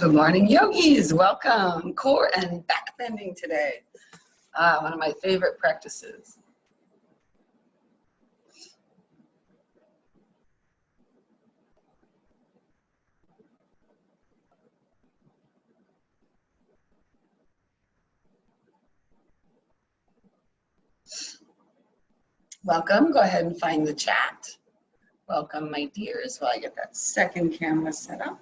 Good morning, yogis. Welcome. Core and back bending today. One of my favorite practices. Welcome. Go ahead and find the chat. Welcome, my dears, while I get that second camera set up.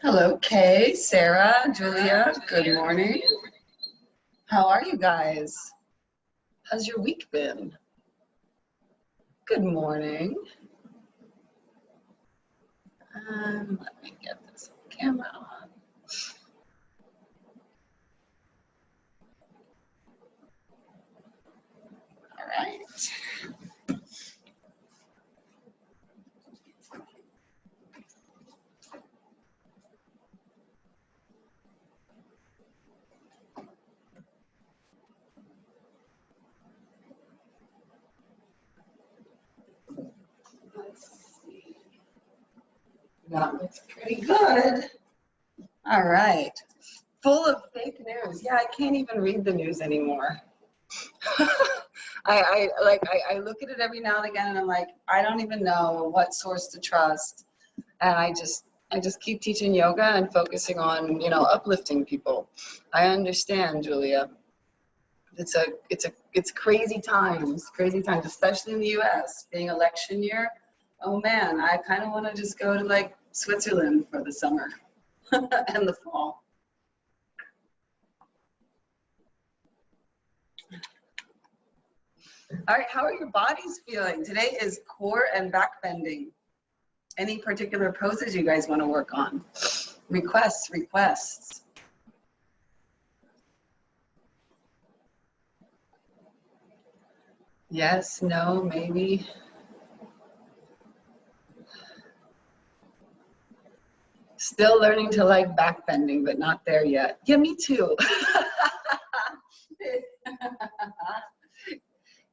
Hello, Kay, Sarah, Julia. Good morning. How are you guys? How's your week been? Good morning. Let me get this camera on. All right. Let's see. That looks pretty good. All right. Full of fake news. Yeah, I can't even read the news anymore. I look at it every now and again and I'm like, I don't even know what source to trust. And I just keep teaching yoga and focusing on, uplifting people. I understand, Julia. It's crazy times, especially in the US, being election year. Oh man, I kind of want to just go to like Switzerland for the summer and the fall. All right, how are your bodies feeling? Today is core and back bending. Any particular poses you guys want to work on? Requests. Yes, no, maybe. Still learning to like back bending, but not there yet. Yeah, me too.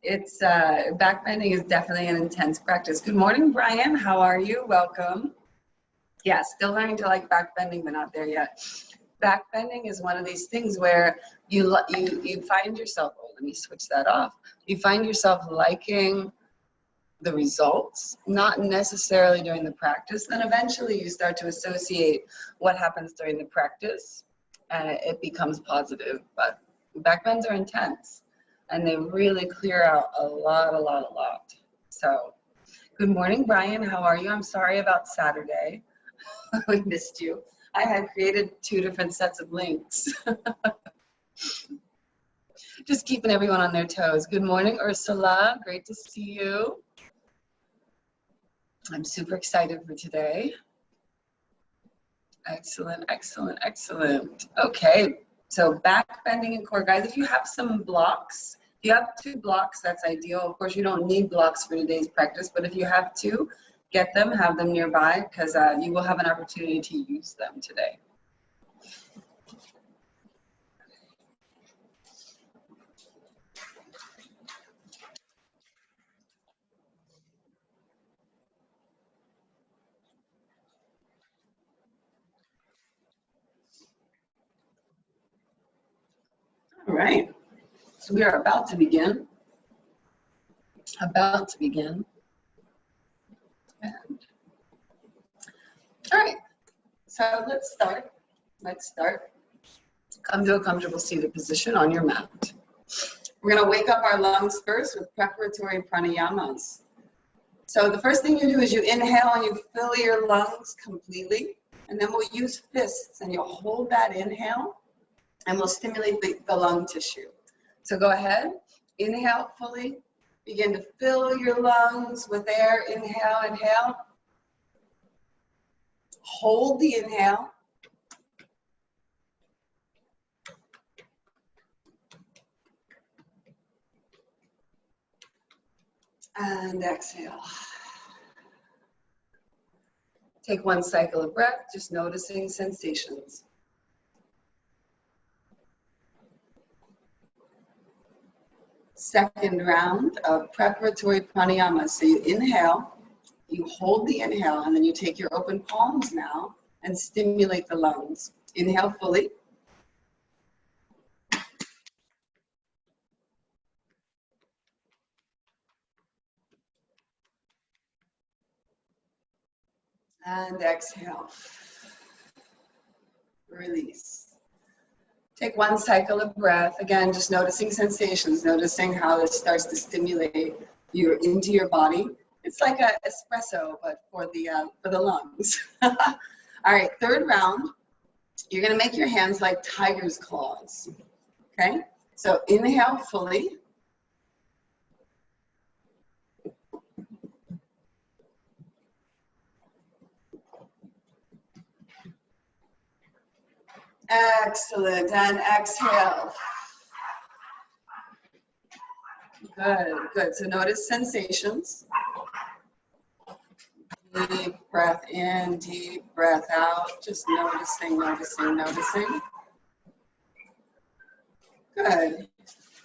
It's back bending is definitely an intense practice. Good morning, Brian. How are you? Welcome. Yeah, still learning to like back bending, but not there yet. Back bending is one of these things where you find yourself. Oh, let me switch that off. You find yourself liking the results, not necessarily during the practice. Then eventually you start to associate what happens during the practice, and it becomes positive. But back bends are intense. And they really clear out a lot. So, good morning, Brian. How are you? I'm sorry about Saturday. We missed you. I had created 2 different sets of links. Just keeping everyone on their toes. Good morning, Ursula. Great to see you. I'm super excited for today. Excellent. Okay, so back bending and core. Guys, if you have some blocks, if you have 2 blocks, that's ideal. Of course, you don't need blocks for today's practice, but if you have 2, get them, have them nearby, because you will have an opportunity to use them today. All right, so we are about to begin. And, all right, so let's start. Come to a comfortable seated position on your mat. We're going to wake up our lungs first with preparatory pranayamas. So the first thing you do is you inhale and you fill your lungs completely, and then we'll use fists and you'll hold that inhale and we'll stimulate the lung tissue. So go ahead, inhale fully, begin to fill your lungs with air, inhale. Hold the inhale. And exhale. Take 1 cycle of breath, just noticing sensations. Second round of preparatory pranayama. So you inhale, you hold the inhale, and then you take your open palms now and stimulate the lungs. Inhale fully. And exhale. Release. Take one cycle of breath. Again, just noticing sensations, noticing how it starts to stimulate you into your body. It's like an espresso, but for the lungs. All right, third round. You're gonna make your hands like tiger's claws. Okay, so inhale fully. Excellent, and exhale. Good, good. So notice sensations. Deep breath in, deep breath out. Just noticing, noticing, noticing. Good.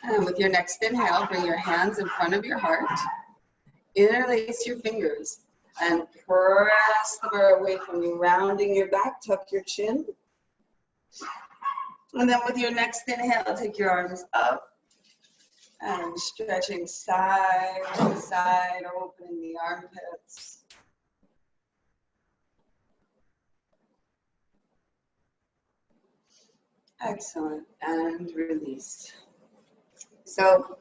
And with your next inhale, bring your hands in front of your heart. Interlace your fingers and press them away from you, rounding your back, tuck your chin. And then with your next inhale, take your arms up and stretching side to side, opening the armpits. Excellent, and release. So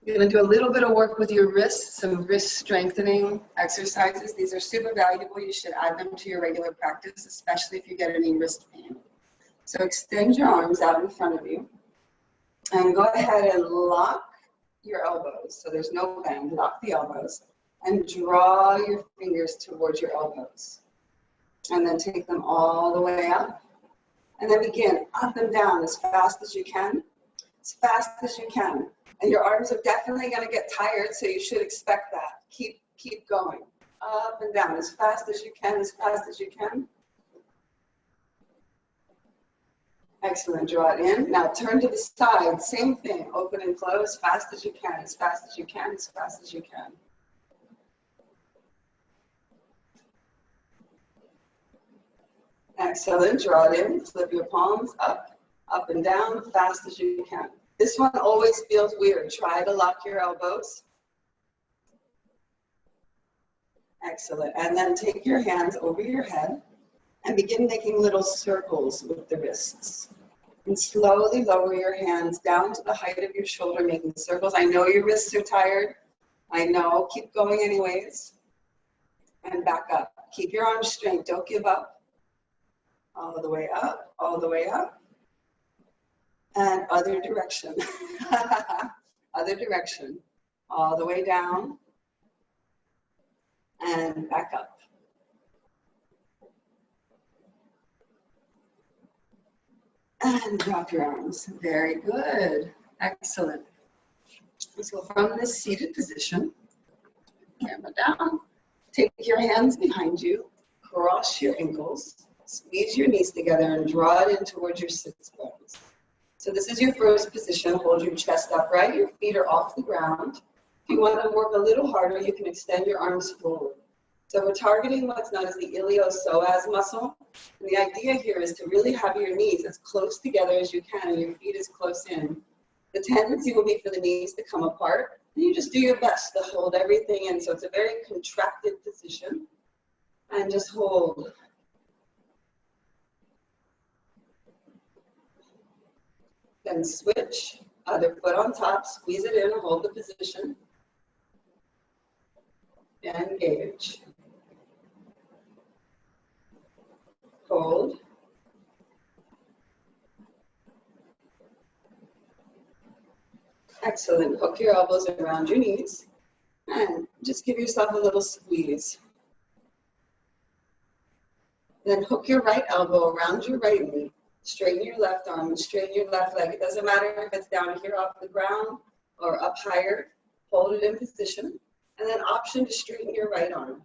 you're going to do a little bit of work with your wrists, some wrist strengthening exercises. These are super valuable. You should add them to your regular practice, especially if you get any wrist pain. So extend your arms out in front of you and go ahead and lock your elbows. So there's no bend, lock the elbows and draw your fingers towards your elbows. And then take them all the way up. And then begin up and down as fast as you can, as fast as you can. And your arms are definitely going to get tired, so you should expect that. Keep going, up and down as fast as you can, as fast as you can. Excellent, draw it in. Now turn to the side, same thing, open and close, fast as you can, as fast as you can, as fast as you can. Excellent, draw it in, flip your palms up and down, fast as you can. This one always feels weird. Try to lock your elbows. Excellent, and then take your hands over your head and begin making little circles with the wrists. And slowly lower your hands down to the height of your shoulder, making circles. I know your wrists are tired. I know, keep going anyways. And back up. Keep your arms straight, don't give up. All the way up, all the way up. And other direction. Other direction. All the way down. And back up. And drop your arms. Very good. Excellent. So from this seated position, camera down, take your hands behind you, cross your ankles, squeeze your knees together and draw it in towards your sits bones. So this is your first position. Hold your chest upright. Your feet are off the ground. If you want to work a little harder, you can extend your arms forward. So we're targeting what's known as the iliopsoas muscle. And the idea here is to really have your knees as close together as you can and your feet as close in. The tendency will be for the knees to come apart. And you just do your best to hold everything in. So it's a very contracted position. And just hold. Then switch, other foot on top, squeeze it in, hold the position. Engage. Hold. Excellent. Hook your elbows around your knees and just give yourself a little squeeze. Then hook your right elbow around your right knee. Straighten your left arm and straighten your left leg. It doesn't matter if it's down here off the ground or up higher. Hold it in position. And then option to straighten your right arm.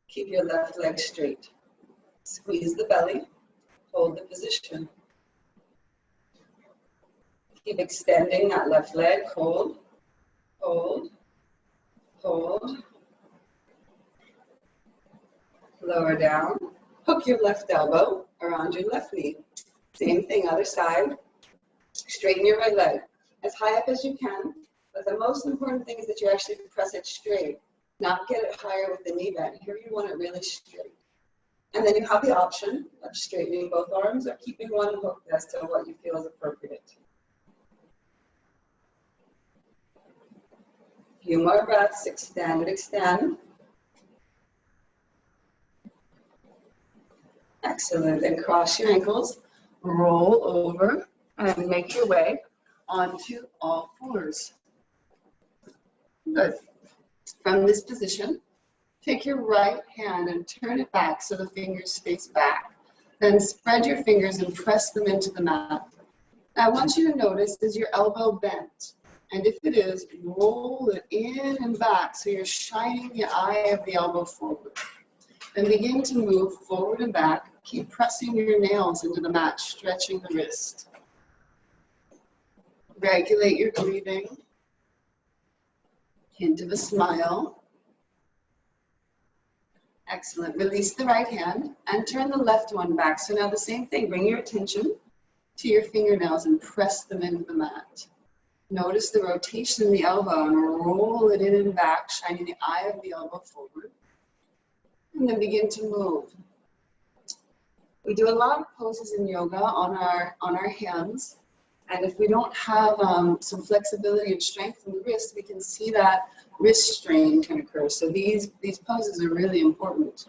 Keep your left leg straight. Squeeze the belly. Hold the position. Keep extending that left leg. Hold. hold, hold, lower down, hook your left elbow around your left knee. Same thing, other side, straighten your right leg as high up as you can, but the most important thing is that you actually press it straight, not get it higher with the knee bend. Here you want it really straight. And then you have the option of straightening both arms or keeping one hooked as to what you feel is appropriate. A few more breaths, extend, extend. Excellent, then cross your ankles, roll over, and make your way onto all fours. Good. From this position, take your right hand and turn it back so the fingers face back. Then spread your fingers and press them into the mat. Now I want you to notice, is your elbow bent? And if it is, roll it in and back so you're shining the eye of the elbow forward. Then begin to move forward and back. Keep pressing your nails into the mat, stretching the wrist. Regulate your breathing. Hint of a smile. Excellent. Release the right hand and turn the left one back. So now the same thing. Bring your attention to your fingernails and press them into the mat. Notice the rotation in the elbow and roll it in and back, shining the eye of the elbow forward. And then begin to move. We do a lot of poses in yoga on our hands. And if we don't have some flexibility and strength in the wrist, we can see that wrist strain can occur. So these poses are really important.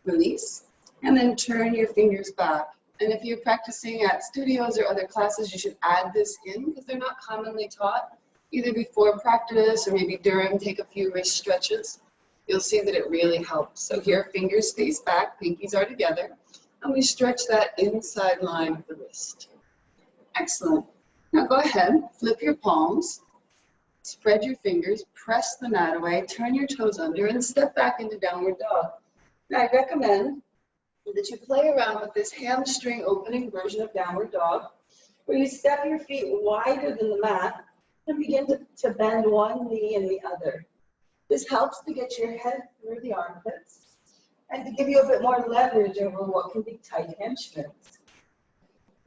Release, and then turn your fingers back. And if you're practicing at studios or other classes, you should add this in because they're not commonly taught, either before practice or maybe during. Take a few wrist stretches. You'll see that it really helps. So here, fingers face back, pinkies are together, and we stretch that inside line of the wrist. Excellent. Now go ahead, flip your palms, spread your fingers, press the mat away, turn your toes under, and step back into downward dog. Now I recommend that you play around with this hamstring opening version of downward dog, where you step your feet wider than the mat and begin to bend one knee and the other. This helps to get your head through the armpits and to give you a bit more leverage over what can be tight hamstrings.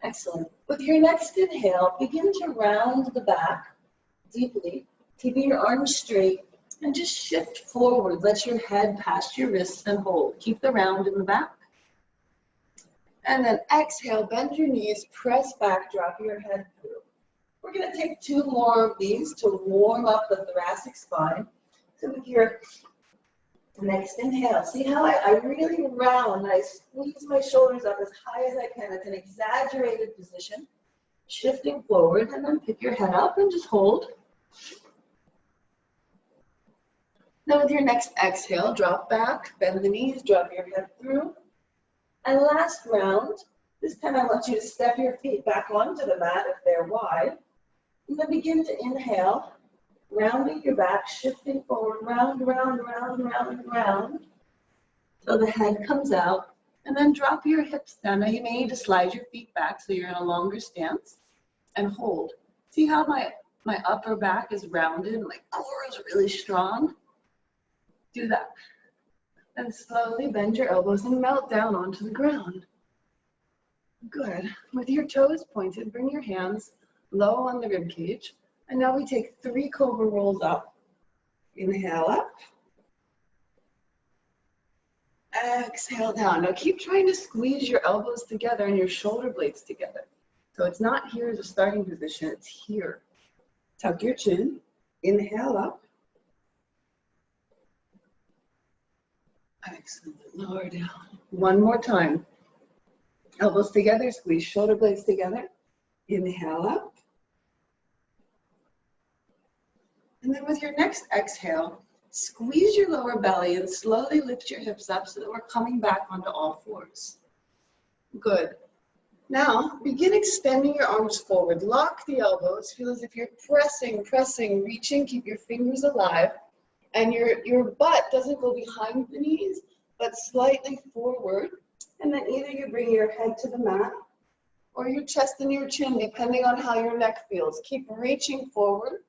Excellent. With your next inhale, begin to round the back deeply, keeping your arms straight, and just shift forward. Let your head past your wrists and hold. Keep the round in the back. And then exhale, bend your knees, press back, drop your head through. We're going to take 2 more of these to warm up the thoracic spine. So with your next inhale, see how I really round, I squeeze my shoulders up as high as I can. It's an exaggerated position, shifting forward, and then pick your head up and just hold. Now with your next exhale, drop back, bend the knees, drop your head through. And last round, this time I want you to step your feet back onto the mat if they're wide. And then begin to inhale, rounding your back, shifting forward, round, round, round, round, round, till the head comes out. And then drop your hips down. Now you may need to slide your feet back so you're in a longer stance and hold. See how my upper back is rounded, my core is really strong? Do that. And slowly bend your elbows and melt down onto the ground. Good. With your toes pointed, bring your hands low on the rib cage. And now we take 3 Cobra Rolls up. Inhale up. Exhale down. Now keep trying to squeeze your elbows together and your shoulder blades together. So it's not here as a starting position, it's here. Tuck your chin. Inhale up. Excellent. Lower down. One more time. Elbows together, squeeze shoulder blades together. Inhale up. And then with your next exhale, squeeze your lower belly and slowly lift your hips up so that we're coming back onto all fours. Good. Now, begin extending your arms forward. Lock the elbows. Feel as if you're pressing, reaching. Keep your fingers alive. And your butt doesn't go behind the knees, but slightly forward. And then either you bring your head to the mat or your chest and your chin, depending on how your neck feels. Keep reaching forward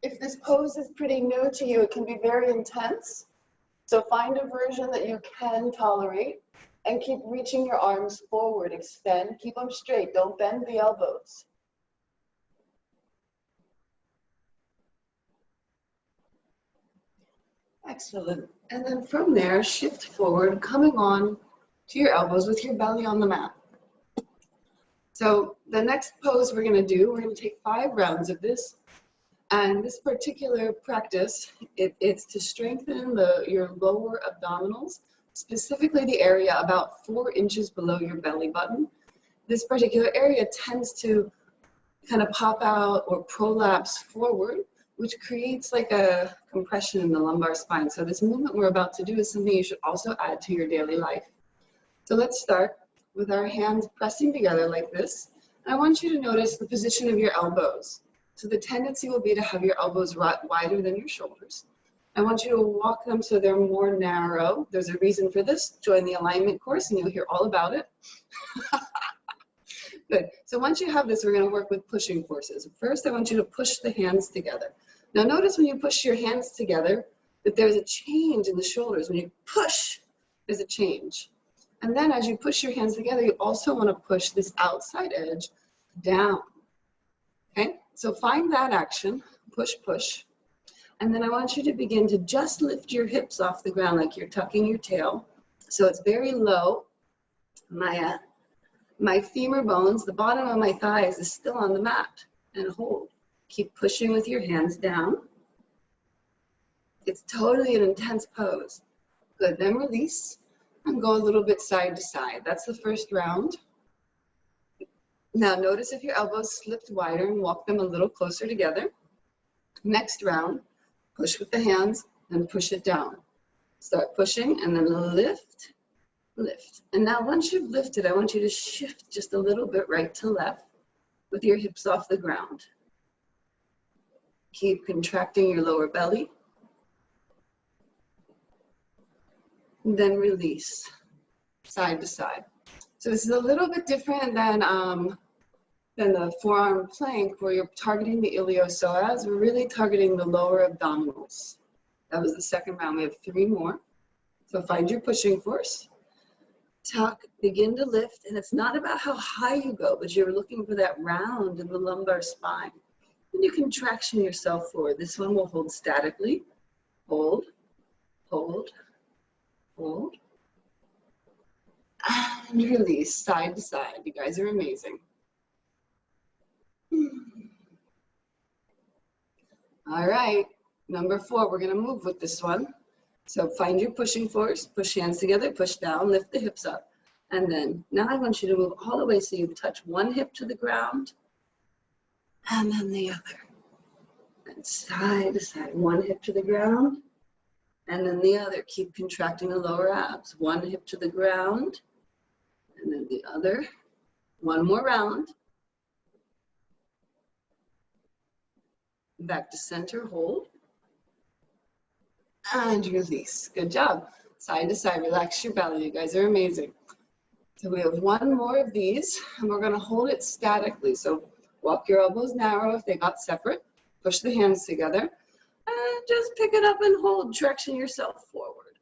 If this pose is pretty new to you, it can be very intense. So find a version that you can tolerate and keep reaching your arms forward. Extend, keep them straight. Don't bend the elbows. Excellent. And then from there, shift forward, coming on to your elbows with your belly on the mat. So the next pose we're going to take 5 rounds of this. And this particular practice, it's to strengthen your lower abdominals, specifically the area about 4 inches below your belly button. This particular area tends to kind of pop out or prolapse forward, which creates like a compression in the lumbar spine. So this movement we're about to do is something you should also add to your daily life. So let's start with our hands pressing together like this. I want you to notice the position of your elbows. So the tendency will be to have your elbows wider than your shoulders. I want you to walk them so they're more narrow. There's a reason for this. Join the alignment course and you'll hear all about it. Good. So once you have this, we're going to work with pushing forces. First, I want you to push the hands together. Now notice when you push your hands together that there's a change in the shoulders. When you push, there's a change. And then as you push your hands together, you also want to push this outside edge down. Okay? So find that action. Push, push. And then I want you to begin to just lift your hips off the ground like you're tucking your tail. So it's very low. My femur bones, the bottom of my thighs is still on the mat. And hold. Keep pushing with your hands down. It's totally an intense pose. Good. Then release and go a little bit side to side. That's the first round. Now notice if your elbows slipped wider and walk them a little closer together. Next round, push with the hands and push it down. Start pushing and then lift. Lift. And now once you've lifted, I want you to shift just a little bit right to left with your hips off the ground. Keep contracting your lower belly. And then release, side to side. So this is a little bit different than the forearm plank where you're targeting the iliopsoas. We're really targeting the lower abdominals. That was the second round. We have 3 more. So find your pushing force. Tuck, begin to lift, and it's not about how high you go, but you're looking for that round in the lumbar spine. And you contraction yourself forward. This one will hold statically. Hold, hold, hold. And release, side to side. You guys are amazing. All right, number 4, we're gonna move with this one. So find your pushing force, push hands together, push down, lift the hips up. And then now I want you to move all the way so you touch one hip to the ground and then the other. And side to side, one hip to the ground and then the other. Keep contracting the lower abs. One hip to the ground and then the other. One more round. Back to center, hold. And release. Good job. Side to side, relax your belly. You guys are amazing. So we have 1 more of these, and we're going to hold it statically. So walk your elbows narrow if they got separate. Push the hands together. And just pick it up and hold. Traction yourself forward.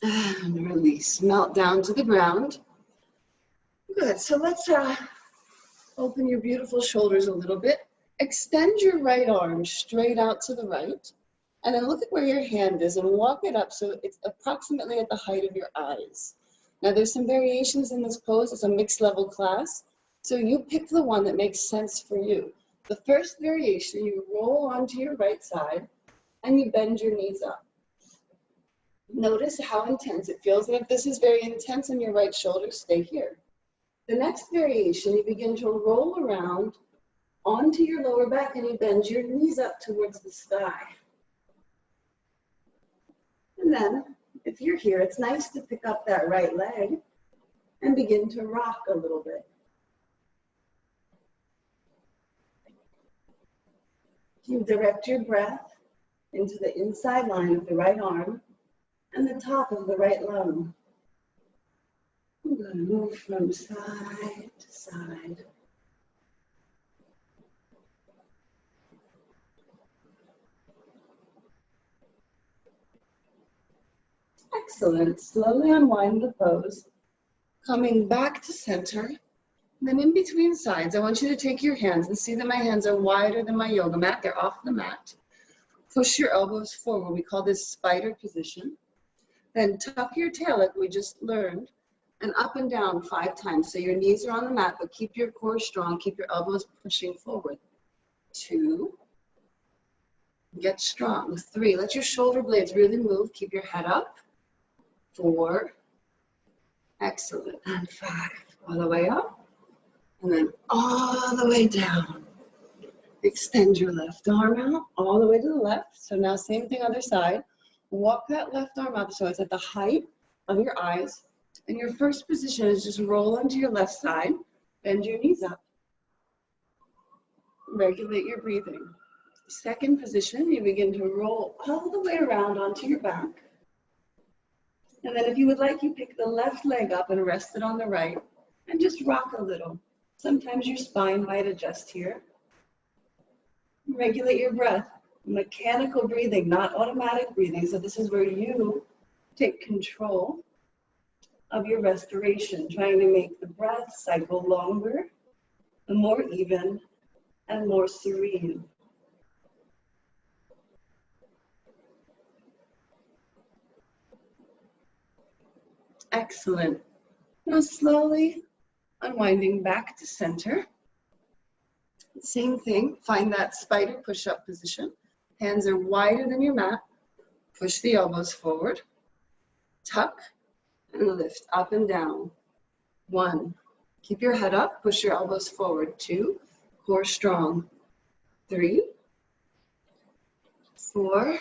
And release. Melt down to the ground. Good. So let's open your beautiful shoulders a little bit. Extend your right arm straight out to the right, and then look at where your hand is and walk it up so it's approximately at the height of your eyes. Now there's some variations in this pose. It's a mixed level class, so you pick the one that makes sense for you. The first variation, you roll onto your right side and you bend your knees up. Notice how intense it feels, and if this is very intense in your right shoulder, stay here. The next variation, you begin to roll around onto your lower back and you bend your knees up towards the sky. And then, if you're here, it's nice to pick up that right leg and begin to rock a little bit. You direct your breath into the inside line of the right arm and the top of the right lung. I'm going to move from side to side. Excellent. Slowly unwind the pose. Coming back to center. And then in between sides, I want you to take your hands and see that my hands are wider than my yoga mat. They're off the mat. Push your elbows forward. We call this spider position. Then tuck your tail like we just learned, and up and down 5 times. So your knees are on the mat, but keep your core strong. Keep your elbows pushing forward. 2. Get strong. 3. Let your shoulder blades really move. Keep your head up. 4. Excellent. And 5. All the way up. And then all the way down. Extend your left arm out all the way to the left. So now same thing other side. Walk that left arm up so it's at the height of your eyes. And your first position is just roll onto your left side. Bend your knees up. Regulate your breathing. Second position, you begin to roll all the way around onto your back. And then if you would like, you pick the left leg up and rest it on the right. And just rock a little. Sometimes your spine might adjust here. Regulate your breath. Mechanical breathing, not automatic breathing. So this is where you take control of your respiration, trying to make the breath cycle longer, and more even, and more serene. Excellent. Now slowly unwinding back to center. Same thing, find that spider push-up position. Hands are wider than your mat. Push the elbows forward. Tuck and lift up and down. 1. Keep your head up. Push your elbows forward. 2. Core strong. 3. 4.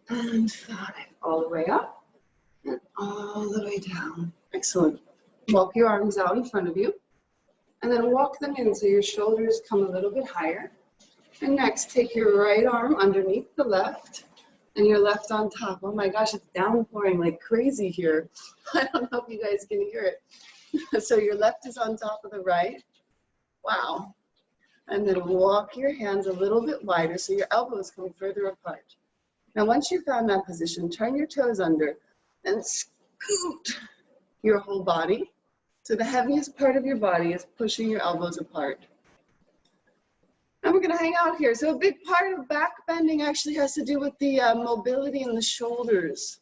And 5. All the way up and all the way down. Excellent. Walk your arms out in front of you. And then walk them in so your shoulders come a little bit higher. And next, take your right arm underneath the left and your left on top. Oh my gosh, it's downpouring like crazy here. I don't know if you guys can hear it. So your left is on top of the right. Wow. And then walk your hands a little bit wider so your elbows come further apart. Now, once you found that position, turn your toes under and scoot your whole body. So the heaviest part of your body is pushing your elbows apart. And we're going to hang out here. So a big part of back bending actually has to do with the mobility in the shoulders.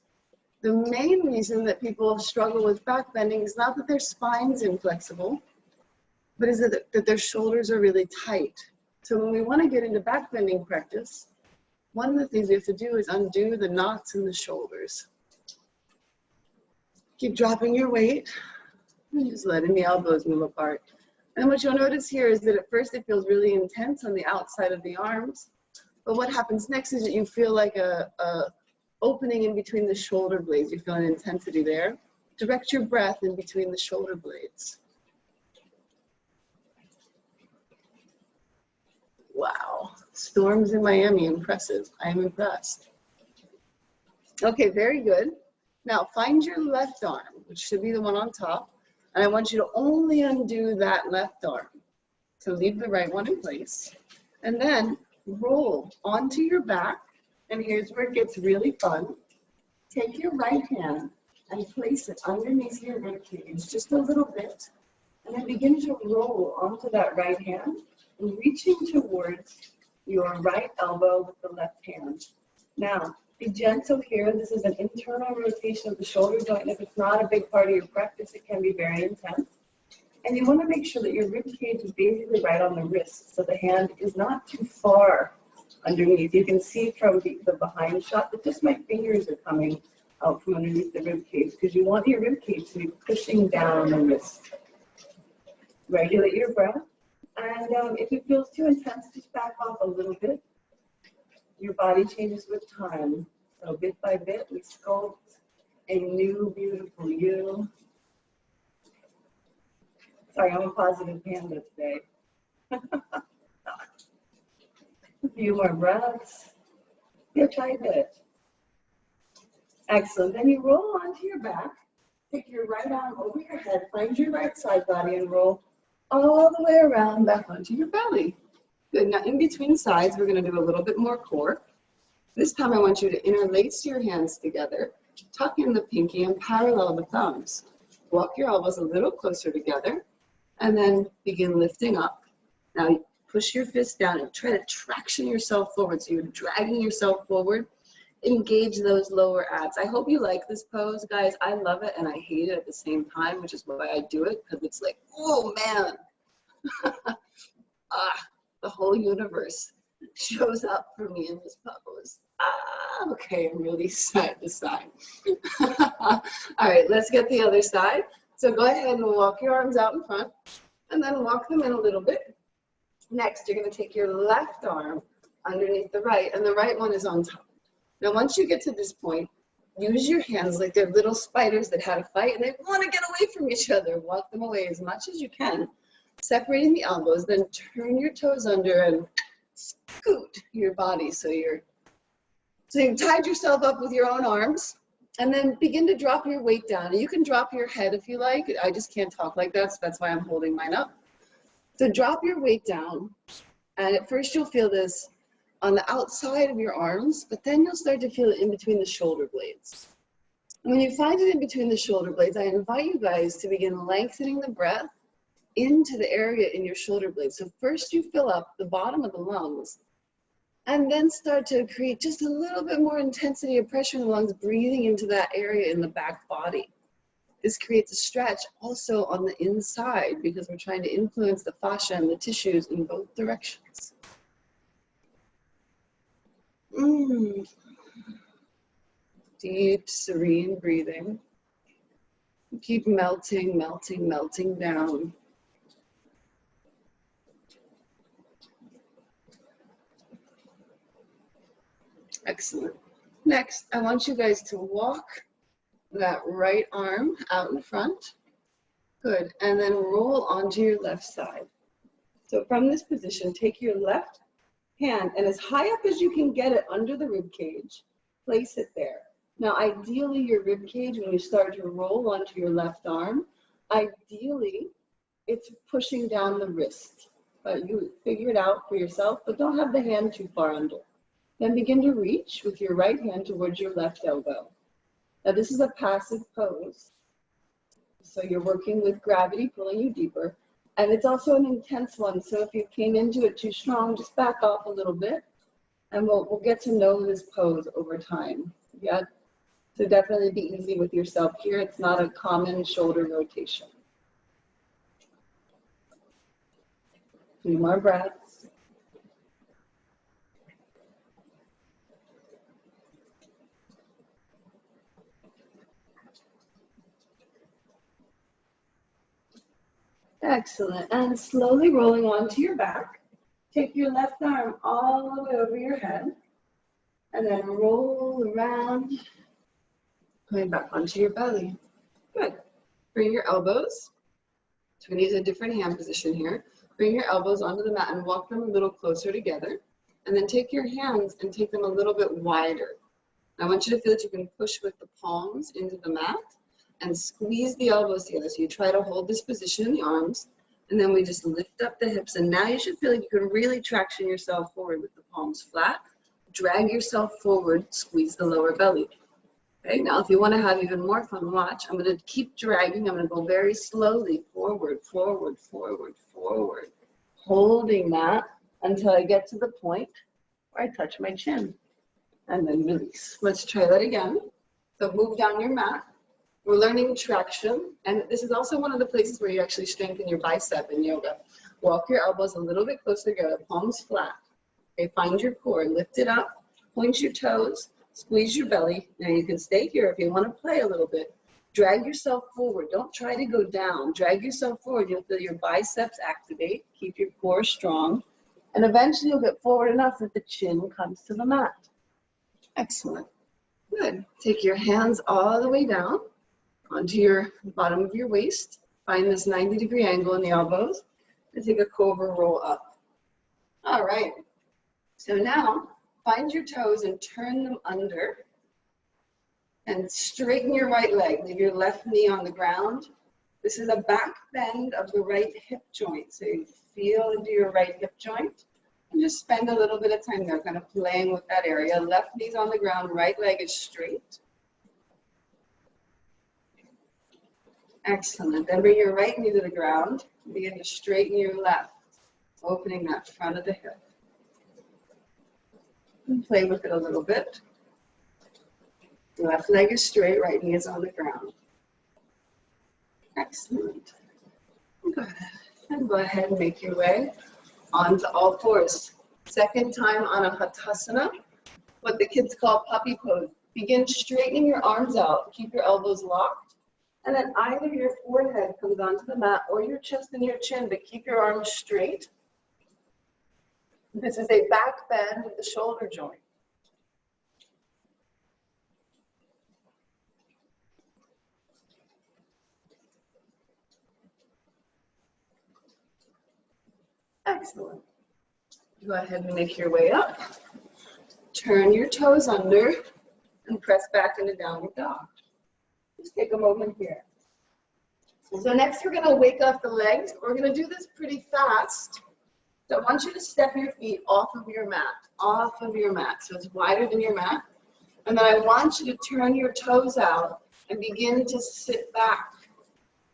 The main reason that people struggle with back bending is not that their spine's inflexible, but is that their shoulders are really tight. So when we want to get into back bending practice, one of the things we have to do is undo the knots in the shoulders. Keep dropping your weight. And just letting the elbows move apart. And what you'll notice here is that at first it feels really intense on the outside of the arms. But what happens next is that you feel like a opening in between the shoulder blades. You feel an intensity there. Direct your breath in between the shoulder blades. Wow. Storms in Miami, impressive. I am impressed. Okay, very good. Now find your left arm, which should be the one on top. And I want you to only undo that left arm. So leave the right one in place. And then roll onto your back. And here's where it gets really fun. Take your right hand and place it underneath your ribcage just a little bit. And then begin to roll onto that right hand and reaching towards your right elbow with the left hand. Now, be gentle here. This is an internal rotation of the shoulder joint. And if it's not a big part of your practice, it can be very intense. And you want to make sure that your rib cage is basically right on the wrist, so the hand is not too far underneath. You can see from the behind shot that just my fingers are coming out from underneath the rib cage, because you want your rib cage to be pushing down on the wrist. Regulate your breath. And if it feels too intense, just back off a little bit. Your body changes with time. So bit by bit, we sculpt a new, beautiful you. Sorry, I'm a positive panda today. A few more breaths. Yeah, try it. Excellent. Then you roll onto your back. Take your right arm over your head. Find your right side body and roll all the way around back onto your belly. Good. Now in between sides, we're going to do a little bit more core. This time I want you to interlace your hands together Tuck in the pinky and parallel the thumbs. Walk your elbows a little closer together and then begin lifting up. Now push your fist down and try to traction yourself forward. So you're dragging yourself forward. Engage those lower abs. I hope you like this pose, guys. I love it and I hate it at the same time, which is why I do it, because it's like, oh man, the whole universe shows up for me in this pose. Okay, I'm really side to side. All right, let's get the other side. So go ahead and walk your arms out in front and then walk them in a little bit. Next, you're going to take your left arm underneath the right, and the right one is on top. Now, once you get to this point, use your hands like they're little spiders that had a fight and they want to get away from each other. Walk them away as much as you can, separating the elbows, then turn your toes under and scoot your body. So you've tied yourself up with your own arms, and then begin to drop your weight down. You can drop your head if you like. I just can't talk like that, so that's why I'm holding mine up. So drop your weight down, and at first you'll feel this on the outside of your arms, but then you'll start to feel it in between the shoulder blades. And when you find it in between the shoulder blades, I invite you guys to begin lengthening the breath into the area in your shoulder blades. So first you fill up the bottom of the lungs, and then start to create just a little bit more intensity of pressure in the lungs, breathing into that area in the back body. This creates a stretch also on the inside because we're trying to influence the fascia and the tissues in both directions. Deep, serene breathing. Keep melting, melting, melting down. Excellent. Next, I want you guys to walk that right arm out in front. Good. And then roll onto your left side. So from this position, take your left hand and as high up as you can get it under the rib cage, place it there. Now, ideally, your rib cage, when you start to roll onto your left arm, ideally, it's pushing down the wrist. But you figure it out for yourself, but don't have the hand too far under. Then begin to reach with your right hand towards your left elbow. Now, this is a passive pose. So you're working with gravity, pulling you deeper. And it's also an intense one. So if you came into it too strong, just back off a little bit. And we'll get to know this pose over time. Yeah. So definitely be easy with yourself here. It's not a common shoulder rotation. 2 more breaths. Excellent. And slowly rolling onto your back. Take your left arm all the way over your head. And then roll around. Coming back onto your belly. Good. Bring your elbows. So we're going to use a different hand position here. Bring your elbows onto the mat and walk them a little closer together. And then take your hands and take them a little bit wider. I want you to feel that you can push with the palms into the mat and squeeze the elbows together. So you try to hold this position in the arms, and then we just lift up the hips. And now you should feel like you can really traction yourself forward with the palms flat. Drag yourself forward, squeeze the lower belly. Okay, now if you want to have even more fun, watch. I'm going to keep dragging. I'm going to go very slowly forward, forward, forward, forward. Holding that until I get to the point where I touch my chin. And then release. Let's try that again. So move down your mat. We're learning traction. And this is also one of the places where you actually strengthen your bicep in yoga. Walk your elbows a little bit closer together, palms flat. Okay, find your core, lift it up, point your toes. Squeeze your belly. Now you can stay here if you want to play a little bit. Drag yourself forward. Don't try to go down. Drag yourself forward. You'll feel your biceps activate. Keep your core strong. And eventually you'll get forward enough that the chin comes to the mat. Excellent. Good. Take your hands all the way down onto your bottom of your waist. Find this 90-degree angle in the elbows. And take a Cobra roll up. All right. So now, find your toes and turn them under and straighten your right leg. Leave your left knee on the ground. This is a back bend of the right hip joint. So you feel into your right hip joint and just spend a little bit of time there kind of playing with that area. Left knee's on the ground, right leg is straight. Excellent. Then bring your right knee to the ground. Begin to straighten your left, opening that front of the hip. And play with it a little bit. Left leg is straight, right knee is on the ground. Excellent. Go ahead and make your way onto all fours. Second time on a Hatasana, what the kids call puppy pose. Begin straightening your arms out. Keep your elbows locked. And then either your forehead comes onto the mat or your chest and your chin, but keep your arms straight. This is a back bend of the shoulder joint. Excellent. Go ahead and make your way up. Turn your toes under and press back into downward dog. Just take a moment here. So next we're going to wake up the legs. We're going to do this pretty fast. So I want you to step your feet off of your mat, so it's wider than your mat. And then I want you to turn your toes out and begin to sit back.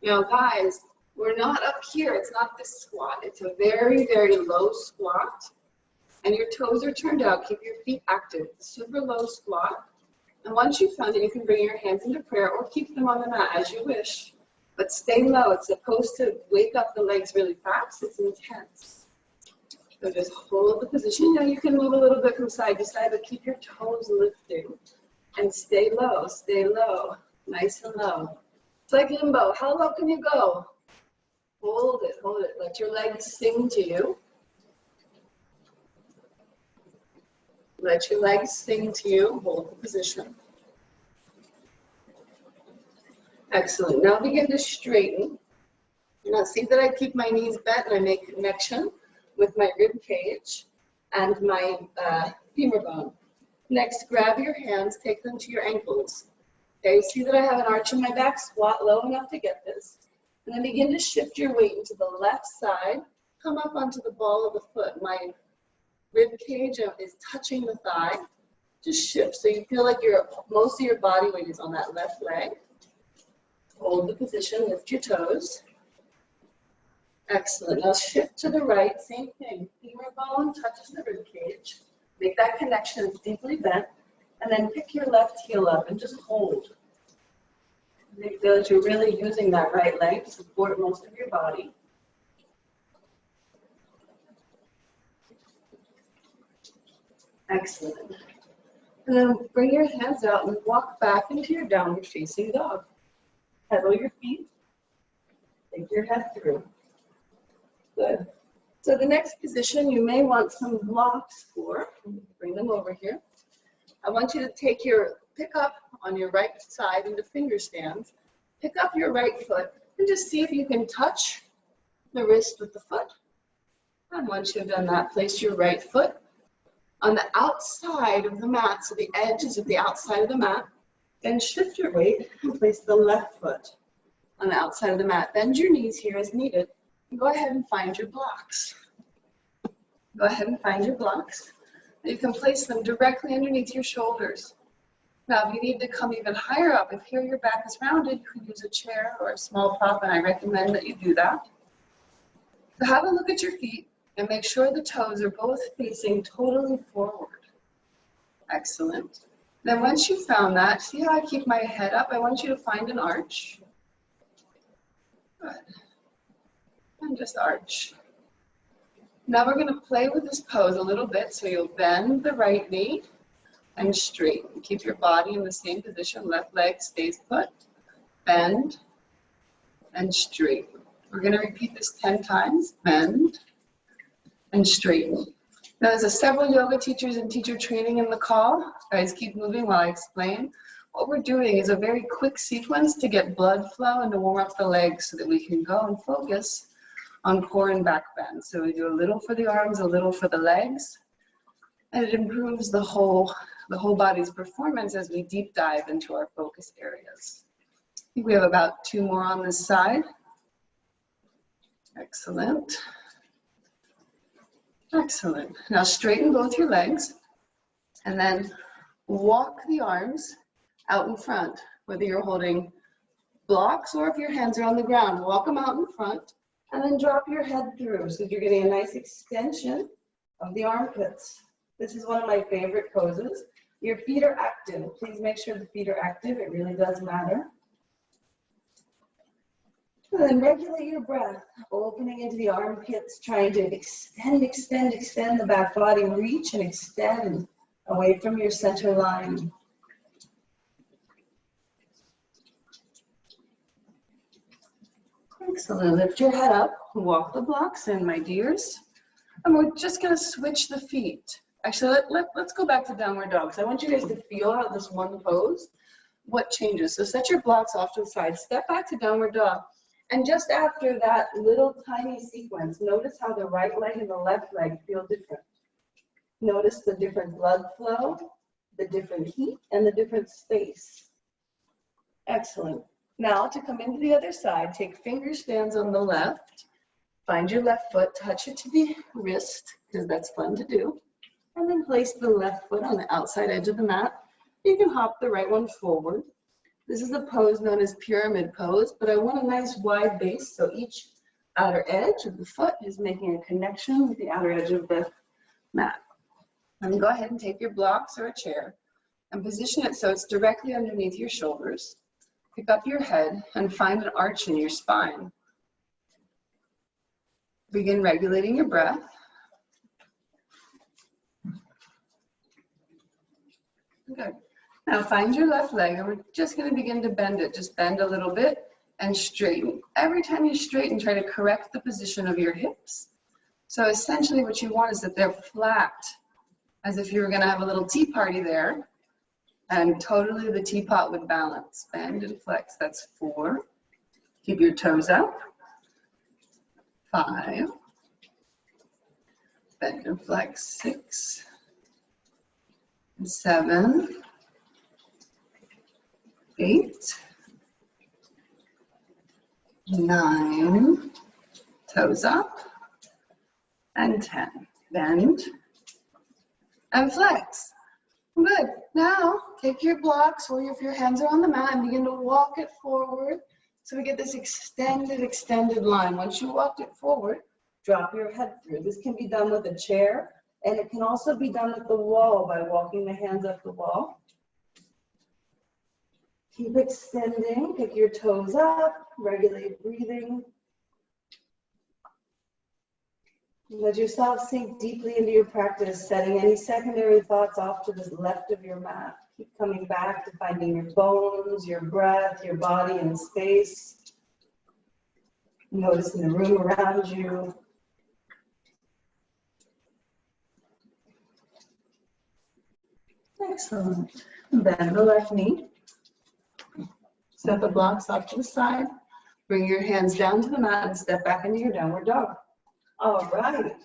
Now guys, we're not up here, it's not this squat. It's a very, very low squat. And your toes are turned out, keep your feet active. Super low squat. And once you've found it, you can bring your hands into prayer or keep them on the mat as you wish. But stay low, it's supposed to wake up the legs really fast, it's intense. So just hold the position. Now you can move a little bit from side to side, but keep your toes lifting. And stay low, nice and low. It's like limbo, how low can you go? Hold it, let your legs sing to you. Let your legs sing to you, hold the position. Excellent, now begin to straighten. Now see that I keep my knees bent and I make connection with my rib cage and my femur bone. Next, grab your hands, take them to your ankles. Okay, see that I have an arch in my back, squat low enough to get this. And then begin to shift your weight into the left side. Come up onto the ball of the foot. My rib cage is touching the thigh. Just shift so you feel like most of your body weight is on that left leg. Hold the position, lift your toes. Excellent. Now shift to the right, same thing. Femur bone touches the rib cage. Make that connection, it's deeply bent. And then pick your left heel up and just hold. Make sure that you're really using that right leg to support most of your body. Excellent. And then bring your hands out and walk back into your downward facing dog. Pedal your feet. Take your head through. Good. So the next position you may want some blocks for. Bring them over here. I want you to take pick up on your right side into finger stands. Pick up your right foot and just see if you can touch the wrist with the foot. And once you've done that, place your right foot on the outside of the mat, so the edge is at the outside of the mat. Then shift your weight and place the left foot on the outside of the mat. Bend your knees here as needed. And go ahead and find your blocks. Go ahead and find your blocks. And you can place them directly underneath your shoulders. Now, if you need to come even higher up, if here your back is rounded, you can use a chair or a small prop, and I recommend that you do that. So have a look at your feet and make sure the toes are both facing totally forward. Excellent. Then once you've found that, see how I keep my head up? I want you to find an arch. Good. And just arch. Now we're going to play with this pose a little bit, so you'll bend the right knee and straighten. Keep your body in the same position. Left leg stays put. Bend and straighten. We're going to repeat this 10 times. Bend and straighten. Now there's several yoga teachers and teacher training in the call. Guys, keep moving while I explain. What we're doing is a very quick sequence to get blood flow and to warm up the legs so that we can go and focus on core and back bend. So we do a little for the arms, a little for the legs, and it improves the whole body's performance as we deep dive into our focus areas. I think we have about 2 more on this side. Excellent. Excellent. Now straighten both your legs and then walk the arms out in front, whether you're holding blocks, or if your hands are on the ground, walk them out in front and then drop your head through so you're getting a nice extension of the armpits. This is one of my favorite poses. Your feet are active. Please make sure the feet are active. It really does matter. And then regulate your breath, opening into the armpits, trying to extend the back body, reach and extend away from your center line. Excellent. Lift your head up, walk the blocks in, my dears. And we're just going to switch the feet. Actually, let's go back to downward dog. So I want you guys to feel how this one pose, what changes. So set your blocks off to the side, step back to downward dog. And just after that little tiny sequence, notice how the right leg and the left leg feel different. Notice the different blood flow, the different heat, and the different space. Excellent. Now to come into the other side, take finger stands on the left. Find your left foot, touch it to the wrist, because that's fun to do. And then place the left foot on the outside edge of the mat. You can hop the right one forward. This is a pose known as pyramid pose, but I want a nice wide base, so each outer edge of the foot is making a connection with the outer edge of the mat. And go ahead and take your blocks or a chair and position it so it's directly underneath your shoulders. Pick up your head and find an arch in your spine. Begin regulating your breath. Good. Now find your left leg, and we're just going to begin to bend it. Just bend a little bit and straighten. Every time you straighten, try to correct the position of your hips. So essentially what you want is that they're flat, as if you were going to have a little tea party there, and totally the teapot would balance. Bend and flex. That's 4. Keep your toes up. 5. Bend and flex. 6. 7. 8, 9, toes up, and 10. Bend and flex. Good. Now take your blocks, or if your hands are on the mat, and begin to walk it forward so we get this extended line. Once you walked it forward, drop your head through. This can be done with a chair, and it can also be done with the wall by walking the hands up the wall. Keep extending, pick your toes up, regulate breathing. Let yourself sink deeply into your practice, setting any secondary thoughts off to the left of your mat. Keep coming back to finding your bones, your breath, your body and space. Noticing the room around you. Excellent. Bend the left knee. Set the blocks off to the side. Bring your hands down to the mat and step back into your downward dog. All right.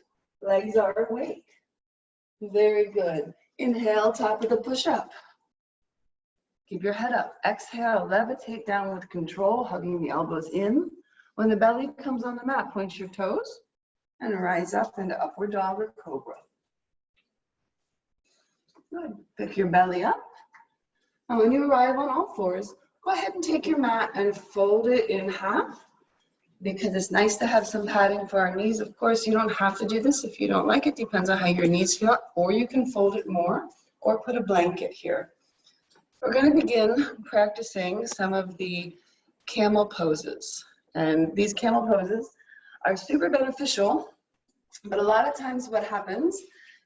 Legs are awake. Very good. Inhale, top of the push-up. Keep your head up. Exhale, levitate down with control, hugging the elbows in. When the belly comes on the mat, point your toes and rise up into upward dog or cobra. Good. Pick your belly up. And when you arrive on all fours, go ahead and take your mat and fold it in half, because it's nice to have some padding for our knees. Of course, you don't have to do this if you don't like it. Depends on how your knees feel. Or you can fold it more or put a blanket here. We're going to begin practicing some of the camel poses. And these camel poses are super beneficial, but a lot of times what happens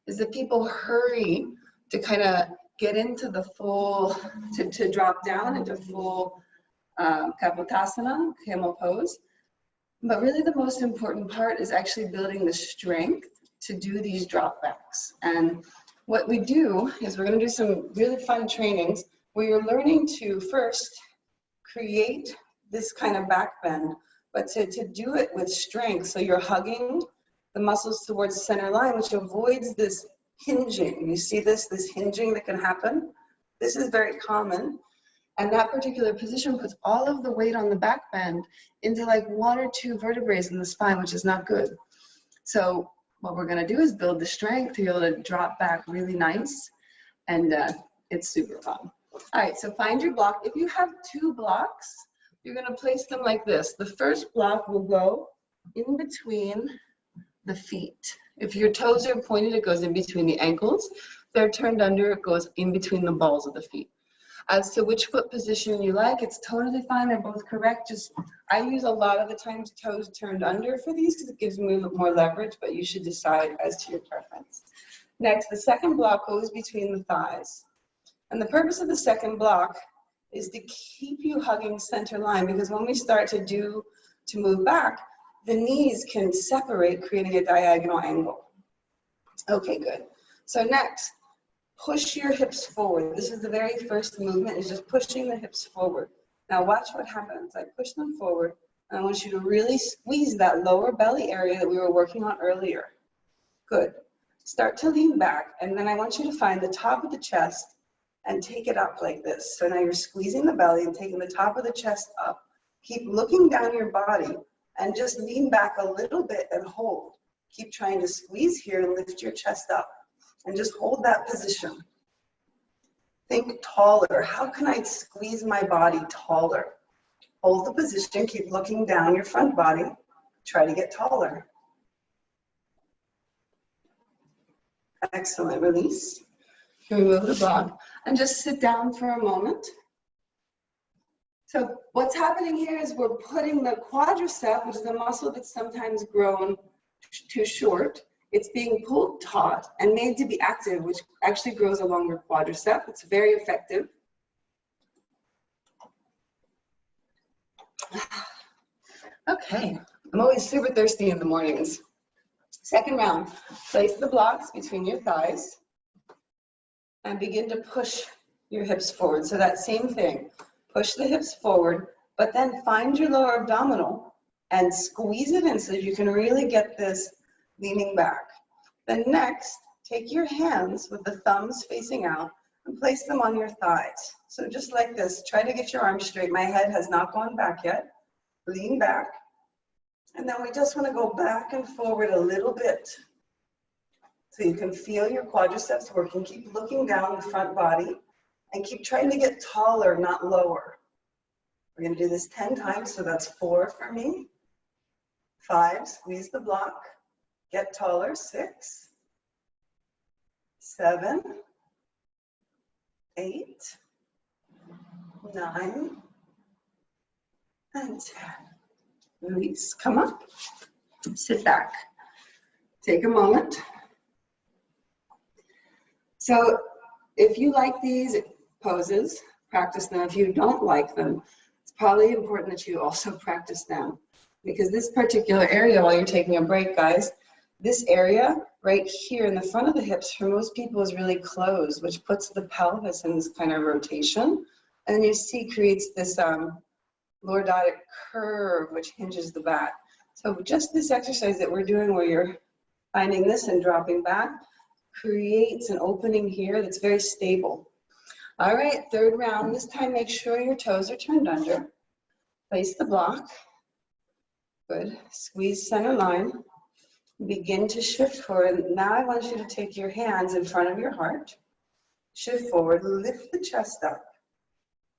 is that people hurry to kind of get into the full, to drop down into full Kapotasana, camel pose. But really the most important part is actually building the strength to do these drop backs. And what we do is we're going to do some really fun trainings where you're learning to first create this kind of back bend, but to do it with strength. So you're hugging the muscles towards the center line, which avoids this hinging. You see this hinging that can happen? This is very common. And that particular position puts all of the weight on the back bend into like 1 or 2 vertebrae in the spine, which is not good. So what we're going to do is build the strength to be able to drop back really nice. And it's super fun. All right, so find your block. If you have 2 blocks, you're going to place them like this. The first block will go in between the feet. If your toes are pointed, it goes in between the ankles. If they're turned under, it goes in between the balls of the feet. As to which foot position you like, it's totally fine. They're both correct. Just, I use a lot of the times toes turned under for these because it gives me more leverage, but you should decide as to your preference. Next, the second block goes between the thighs. And the purpose of the second block is to keep you hugging center line, because when we start to move back, the knees can separate, creating a diagonal angle. Okay, good. So next, push your hips forward. This is the very first movement, is just pushing the hips forward. Now watch what happens. I push them forward, and I want you to really squeeze that lower belly area that we were working on earlier. Good. Start to lean back, and then I want you to find the top of the chest and take it up like this. So now you're squeezing the belly and taking the top of the chest up. Keep looking down your body and just lean back a little bit and hold. Keep trying to squeeze here and lift your chest up. And just hold that position. Think taller. How can I squeeze my body taller? Hold the position, keep looking down your front body. Try to get taller. Excellent, release. Remove the block and just sit down for a moment. So what's happening here is we're putting the quadricep, which is a muscle that's sometimes grown too short, it's being pulled taut and made to be active, which actually grows along your quadricep. It's very effective. Okay, I'm always super thirsty in the mornings. Second round, place the blocks between your thighs and begin to push your hips forward. So that same thing, push the hips forward, but then find your lower abdominal and squeeze it in so that you can really get this leaning back. Then next, take your hands with the thumbs facing out and place them on your thighs. So just like this, try to get your arms straight. My head has not gone back yet. Lean back. And then we just want to go back and forward a little bit so you can feel your quadriceps working. Keep looking down the front body and keep trying to get taller, not lower. We're going to do this 10 times, so that's 4 for me. 5, squeeze the block. Get taller, 6, 7, 8, 9, and 10. Release, come up, sit back. Take a moment. So if you like these poses, practice them. If you don't like them, it's probably important that you also practice them, because this particular area, while you're taking a break, guys, this area right here in the front of the hips for most people is really closed, which puts the pelvis in this kind of rotation. And you see creates this lordotic curve, which hinges the back. So just this exercise that we're doing where you're finding this and dropping back creates an opening here that's very stable. All right, third round. This time make sure your toes are turned under. Place the block. Good. Squeeze center line. Begin to shift forward. Now I want you to take your hands in front of your heart. Shift forward, lift the chest up.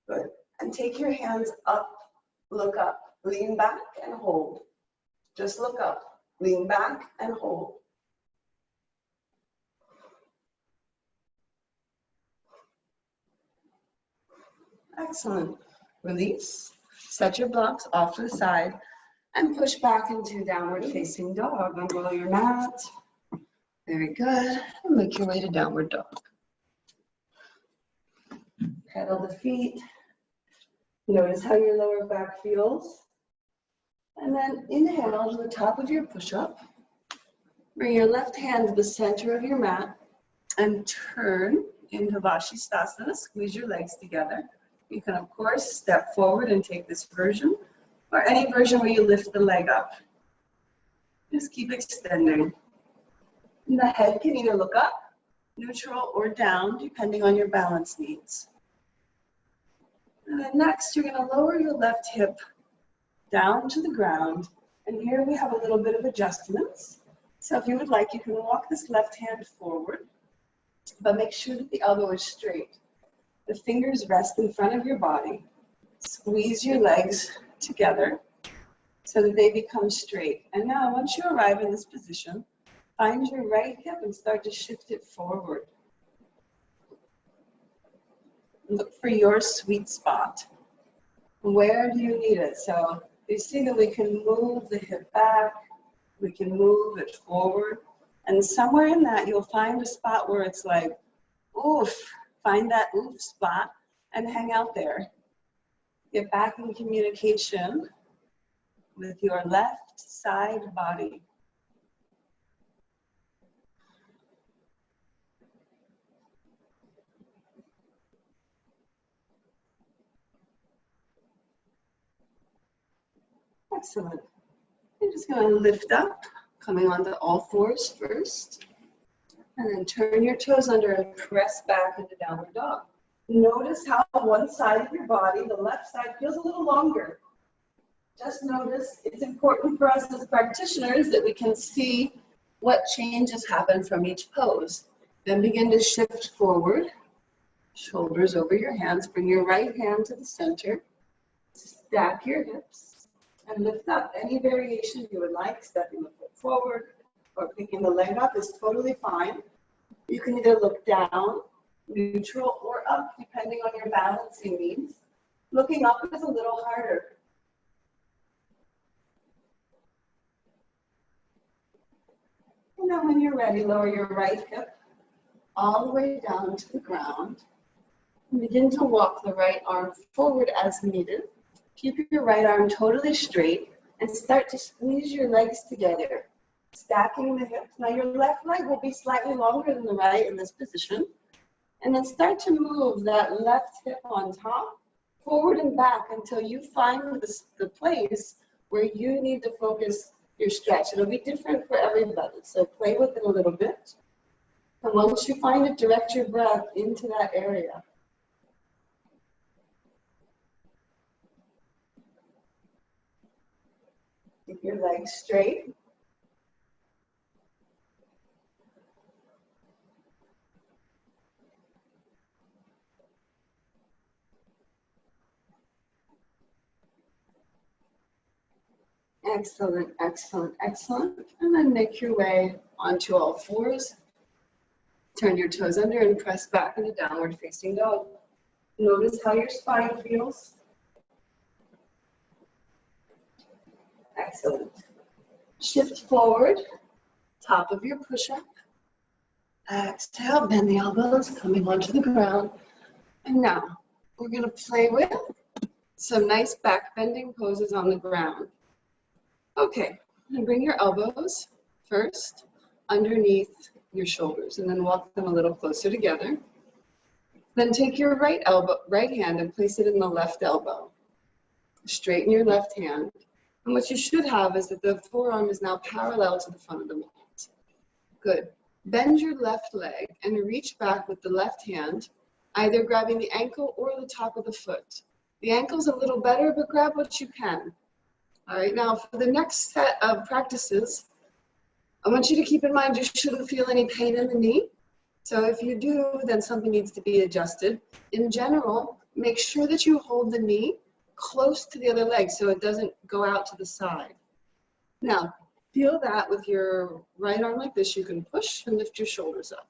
Good. And take your hands up, look up, lean back and hold. Just look up, lean back and hold. Excellent. Release. Set your blocks off to the side. And push back into downward facing dog. Unroll your mat. Very good. And make your way to downward dog. Pedal the feet. Notice how your lower back feels. And then inhale to the top of your push-up. Bring your left hand to the center of your mat and turn into Vashistasana. Squeeze your legs together. You can, of course, step forward and take this version, or any version where you lift the leg up. Just keep extending. And the head can either look up, neutral, or down, depending on your balance needs. And then next, you're going to lower your left hip down to the ground. And here we have a little bit of adjustments. So if you would like, you can walk this left hand forward, but make sure that the elbow is straight. The fingers rest in front of your body. Squeeze your legs together so that they become straight. And now, once you arrive in this position, find your right hip and start to shift it forward. Look for your sweet spot. Where do you need it? So you see that we can move the hip back, we can move it forward, and somewhere in that you'll find a spot where it's like, oof, find that oof spot and hang out there. Get back in communication with your left side body. Excellent. You're just going to lift up, coming onto all fours first, and then turn your toes under and press back into downward dog. Notice how one side of your body, the left side, feels a little longer. Just notice it's important for us as practitioners that we can see what changes happen from each pose. Then begin to shift forward, shoulders over your hands. Bring your right hand to the center. Stack your hips and lift up. Any variation you would like, stepping the foot forward or picking the leg up is totally fine. You can either look down, neutral, or up, depending on your balancing needs. Looking up is a little harder. And then when you're ready, lower your right hip all the way down to the ground. And begin to walk the right arm forward as needed. Keep your right arm totally straight and start to squeeze your legs together, stacking the hips. Now your left leg will be slightly longer than the right in this position. And then start to move that left hip on top, forward and back until you find the place where you need to focus your stretch. It'll be different for everybody, so play with it a little bit. And once you find it, direct your breath into that area. Keep your legs straight. Excellent, excellent, excellent. And then make your way onto all fours. Turn your toes under and press back into downward facing dog. Notice how your spine feels. Excellent. Shift forward, top of your push-up. Exhale, bend the elbows, coming onto the ground. And now, we're going to play with some nice back bending poses on the ground. Okay, and bring your elbows first underneath your shoulders and then walk them a little closer together. Then take your right hand and place it in the left elbow. Straighten your left hand. And what you should have is that the forearm is now parallel to the front of the mat. Good. Bend your left leg and reach back with the left hand, either grabbing the ankle or the top of the foot. The ankle's a little better, but grab what you can. All right, now for the next set of practices, I want you to keep in mind you shouldn't feel any pain in the knee. So if you do, then something needs to be adjusted. In general, make sure that you hold the knee close to the other leg so it doesn't go out to the side. Now, feel that with your right arm like this, you can push and lift your shoulders up.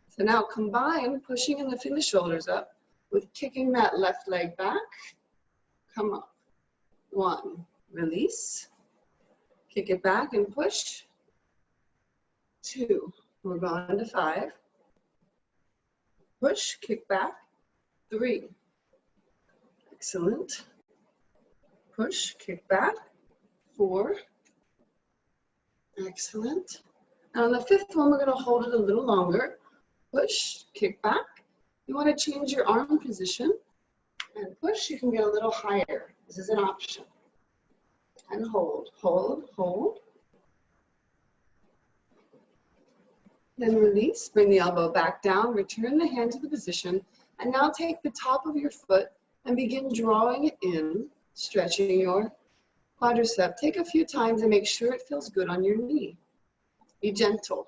So now combine pushing and lifting the shoulders up with kicking that left leg back. Come up. 1. Release, kick it back and push. 2, we're going to 5. Push, kick back. 3, excellent. Push, kick back. 4, excellent. And on the 5th one, we're going to hold it a little longer. Push, kick back. You want to change your arm position and push. You can get a little higher. This is an option. And hold, hold, hold. Then release, bring the elbow back down, return the hand to the position, and now take the top of your foot and begin drawing it in, stretching your quadricep. Take a few times and make sure it feels good on your knee. Be gentle.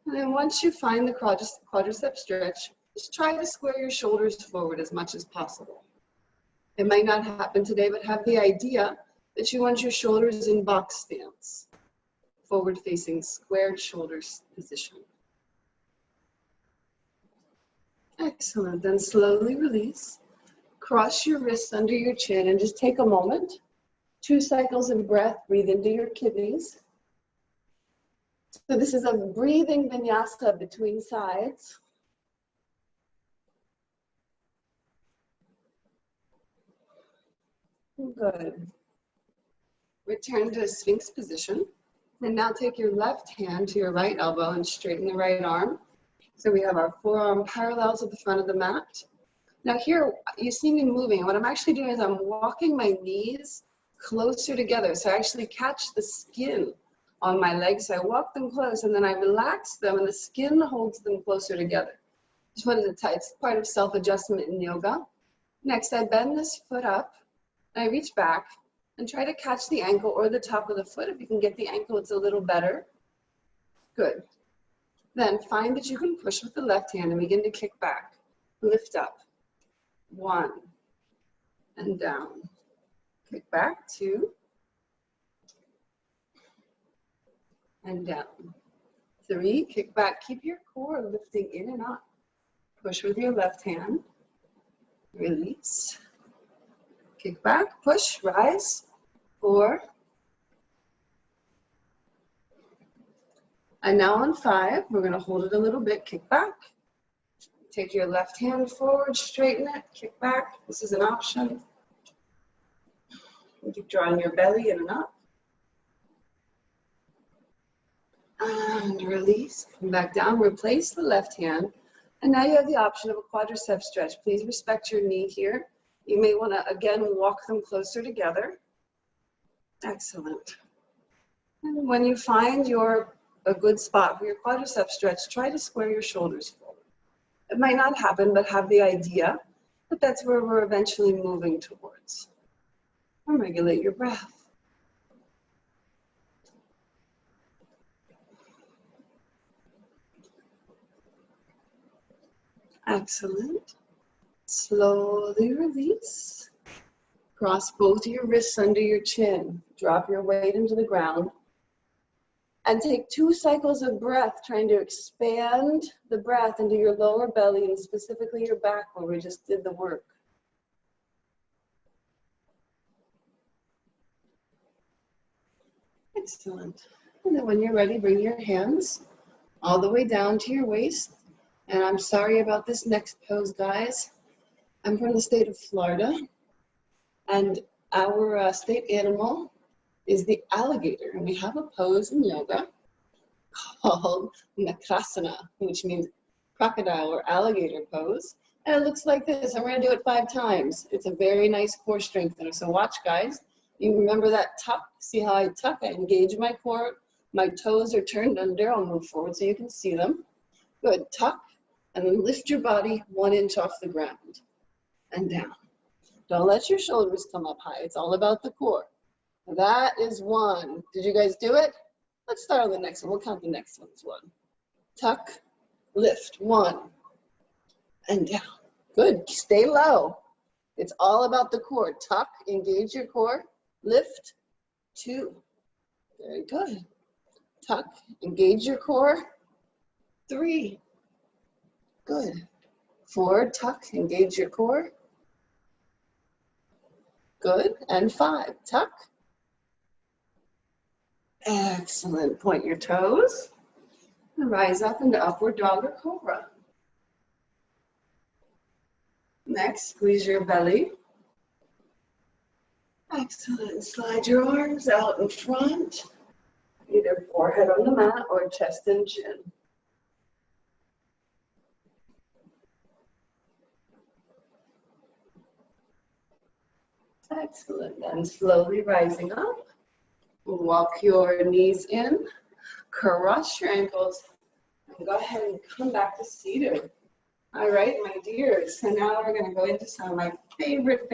And then once you find the quadricep stretch, Just try to square your shoulders forward as much as possible. It might not happen today, but have the idea that you want your shoulders in box stance, forward-facing, squared shoulders position. Excellent. Then slowly release. Cross your wrists under your chin and just take a moment. 2 cycles of breath. Breathe into your kidneys. So this is a breathing vinyasa between sides. Good. Return to a Sphinx position. And now take your left hand to your right elbow and straighten the right arm. So we have our forearm parallel to the front of the mat. Now here, you see me moving. What I'm actually doing is I'm walking my knees closer together. So I actually catch the skin on my legs. So I walk them close and then I relax them and the skin holds them closer together. Just wanted to tight. It's part of self-adjustment in yoga. Next, I bend this foot up. I reach back and try to catch the ankle or the top of the foot. If you can get the ankle, it's a little better. Good. Then find that you can push with the left hand and begin to kick back. Lift up. 1. And down. Kick back. 2. And down. 3. Kick back. Keep your core lifting in and up. Push with your left hand. Release. Kick back, push, rise. 4. And now on 5, we're going to hold it a little bit, kick back. Take your left hand forward, straighten it, kick back. This is an option. Keep drawing your belly in and up. And release, come back down, replace the left hand. And now you have the option of a quadricep stretch. Please respect your knee here. You may want to, again, walk them closer together. Excellent. And when you find a good spot for your quadricep stretch, try to square your shoulders forward. It might not happen, but have the idea that that's where we're eventually moving towards. And regulate your breath. Excellent. Slowly release. Cross both your wrists under your chin. Drop your weight into the ground. And take 2 cycles of breath, trying to expand the breath into your lower belly and specifically your back where we just did the work. Excellent. And then when you're ready, bring your hands all the way down to your waist. And I'm sorry about this next pose, guys. I'm from the state of Florida, and our state animal is the alligator. And we have a pose in yoga called Nakasana, which means crocodile or alligator pose. And it looks like this. I'm going to do it 5 times. It's a very nice core strengthener. So watch, guys. You remember that tuck? See how I tuck? I engage my core. My toes are turned under. I'll move forward so you can see them. Good. Tuck, and then lift your body 1 inch off the ground. And down. Don't let your shoulders come up high. It's all about the core. That is 1. Did you guys do it? Let's start on the next one. We'll count the next one as 1. Tuck, lift, 1, and down. Good. Stay low. It's all about the core. Tuck, engage your core, lift, 2. Very good. Tuck, engage your core, 3. Good. 4, tuck, engage your core. Good. And 5, tuck. Excellent. Point your toes. And rise up into upward dog or cobra. Next, squeeze your belly. Excellent. Slide your arms out in front. Either forehead on the mat or chest and chin. Excellent. Then slowly rising up. Walk your knees in. Cross your ankles. And go ahead and come back to seated. All right, my dears. So now we're going to go into some of my favorite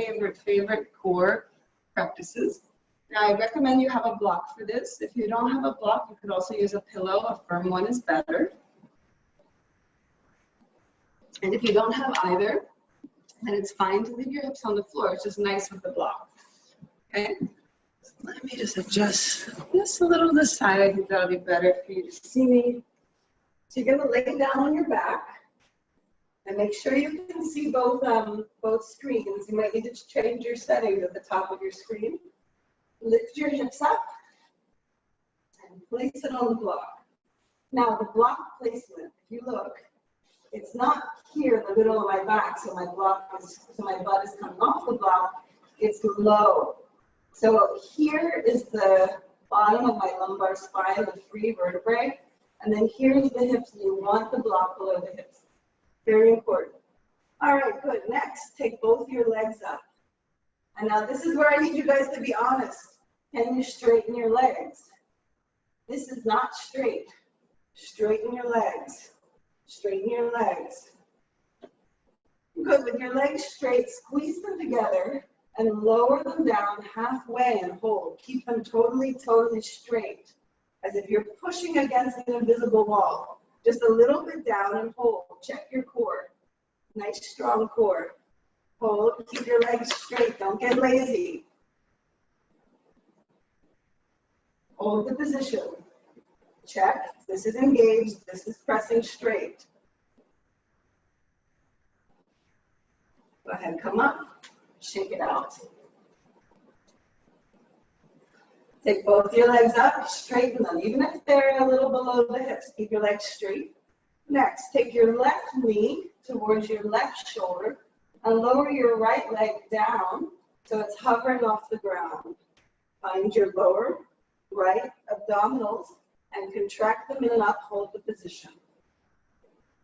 core practices. Now, I recommend you have a block for this. If you don't have a block, you could also use a pillow. A firm one is better. And if you don't have either, then it's fine to leave your hips on the floor. It's just nice with the block. Okay? So let me just adjust just a little to the side. I think that'll be better for you to see me. So you're going to lay down on your back and make sure you can see both screens. You might need to change your settings at the top of your screen. Lift your hips up and place it on the block. Now the block placement, if you look, it's not here in the middle of my back, so my butt is coming off the block. It's low. So here is the bottom of my lumbar spine, the free vertebrae, and then here's the hips, and you want the block below the hips. Very important. All right, good. Next, take both your legs up. And now this is where I need you guys to be honest. Can you straighten your legs? This is not straight. Straighten your legs. Straighten your legs. Good. With your legs straight, squeeze them together and lower them down halfway and hold. Keep them totally, totally straight, as if you're pushing against an invisible wall. Just a little bit down and hold. Check your core. Nice, strong core. Hold. Keep your legs straight. Don't get lazy. Hold the position. Check. This is engaged. This is pressing straight. Go ahead, come up. Shake it out. Take both your legs up, straighten them. Even if they're a little below the hips, keep your legs straight. Next, take your left knee towards your left shoulder and lower your right leg down so it's hovering off the ground. Find your lower right abdominals and contract them in and up. Hold the position.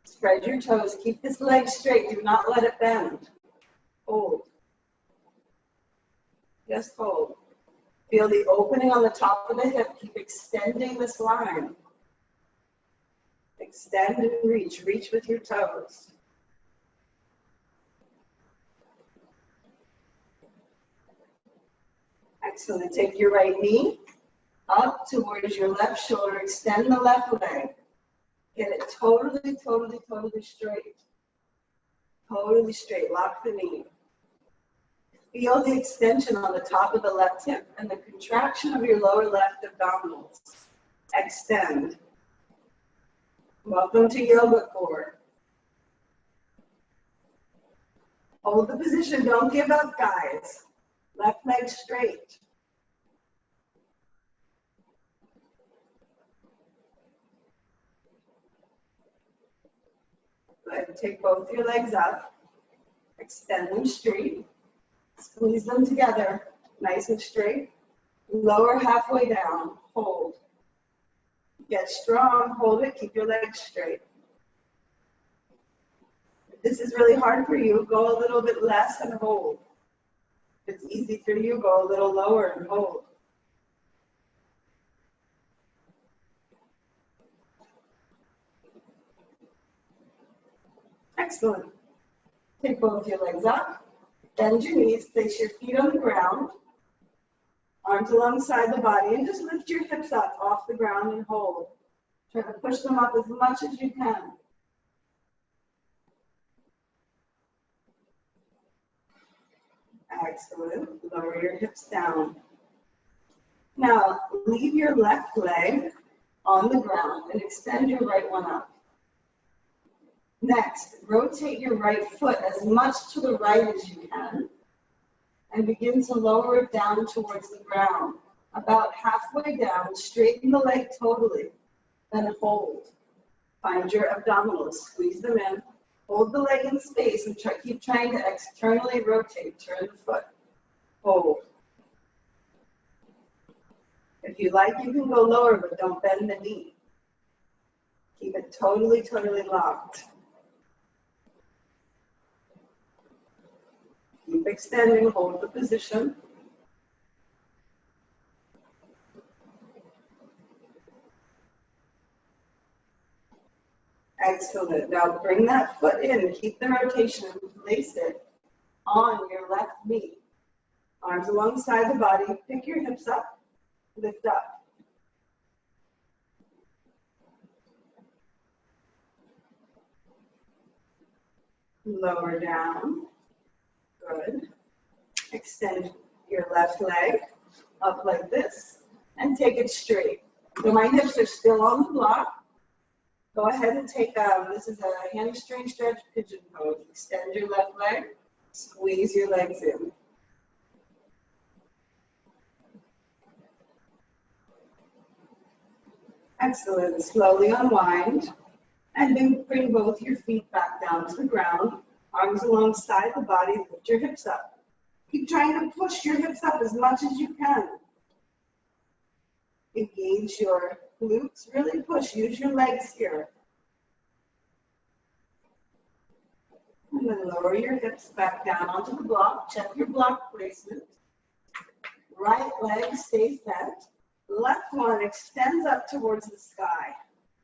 Spread your toes. Keep this leg straight. Do not let it bend. Hold. Just hold. Feel the opening on the top of the hip. Keep extending this line. Extend and reach. Reach with your toes. Excellent. Take your right knee up towards your left shoulder. Extend the left leg. Get it totally, totally, totally straight. Totally straight. Lock the knee. Feel the extension on the top of the left hip and the contraction of your lower left abdominals. Extend. Welcome to yoga core. Hold the position. Don't give up, guys. Left leg straight. Good. Take both your legs up. Extend them straight. Squeeze them together, nice and straight. Lower halfway down, hold. Get strong, hold it, keep your legs straight. If this is really hard for you, go a little bit less and hold. If it's easy for you, go a little lower and hold. Excellent. Take both your legs up. Bend your knees, place your feet on the ground, arms alongside the body, and just lift your hips up off the ground and hold. Try to push them up as much as you can. Excellent. Lower your hips down. Now, leave your left leg on the ground and extend your right one up. Next, rotate your right foot as much to the right as you can and begin to lower it down towards the ground. About halfway down, straighten the leg totally, then hold. Find your abdominals, squeeze them in, hold the leg in space and keep trying to externally rotate, turn the foot, hold. If you like, you can go lower, but don't bend the knee. Keep it totally, totally locked. Keep extending, hold the position. Excellent. Now bring that foot in, keep the rotation and place it on your left knee. Arms alongside the body, pick your hips up, lift up. Lower down. Good. Extend your left leg up like this and take it straight. So my hips are still on the block. Go ahead and take this is a hamstring stretch pigeon pose. Extend your left leg, squeeze your legs in. Excellent. Slowly unwind and then bring both your feet back down to the ground. Arms alongside the body, lift your hips up. Keep trying to push your hips up as much as you can. Engage your glutes, really push, use your legs here. And then lower your hips back down onto the block. Check your block placement. Right leg stays bent. Left one extends up towards the sky.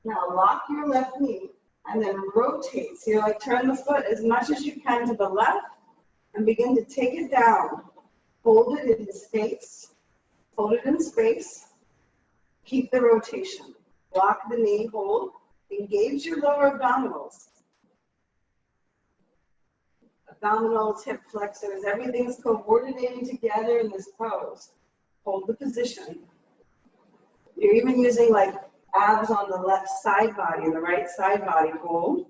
Now lock your left knee and then rotate. So you like turn the foot as much as you can to the left and begin to take it down. Hold it in space. Hold it in space. Keep the rotation. Lock the knee, hold. Engage your lower abdominals. Abdominals, hip flexors, everything's coordinating together in this pose. Hold the position. You're even using like abs on the left side body and the right side body. Hold.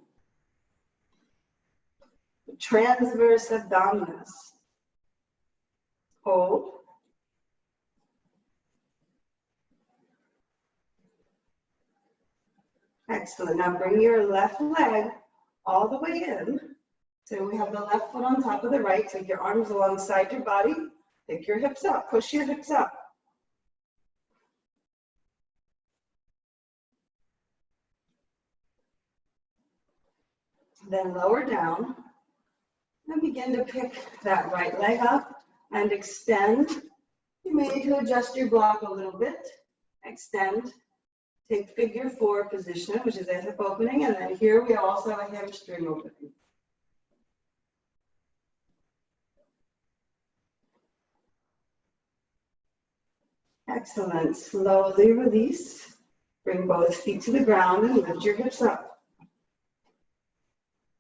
Transverse abdominis. Hold. Excellent. Now bring your left leg all the way in. So we have the left foot on top of the right. Take your arms alongside your body. Pick your hips up. Push your hips up. Then lower down and begin to pick that right leg up and extend. You may need to adjust your block a little bit. Extend. Take figure 4 position, which is a hip opening, and then here we also have a hamstring opening. Excellent. Slowly release. Bring both feet to the ground and lift your hips up.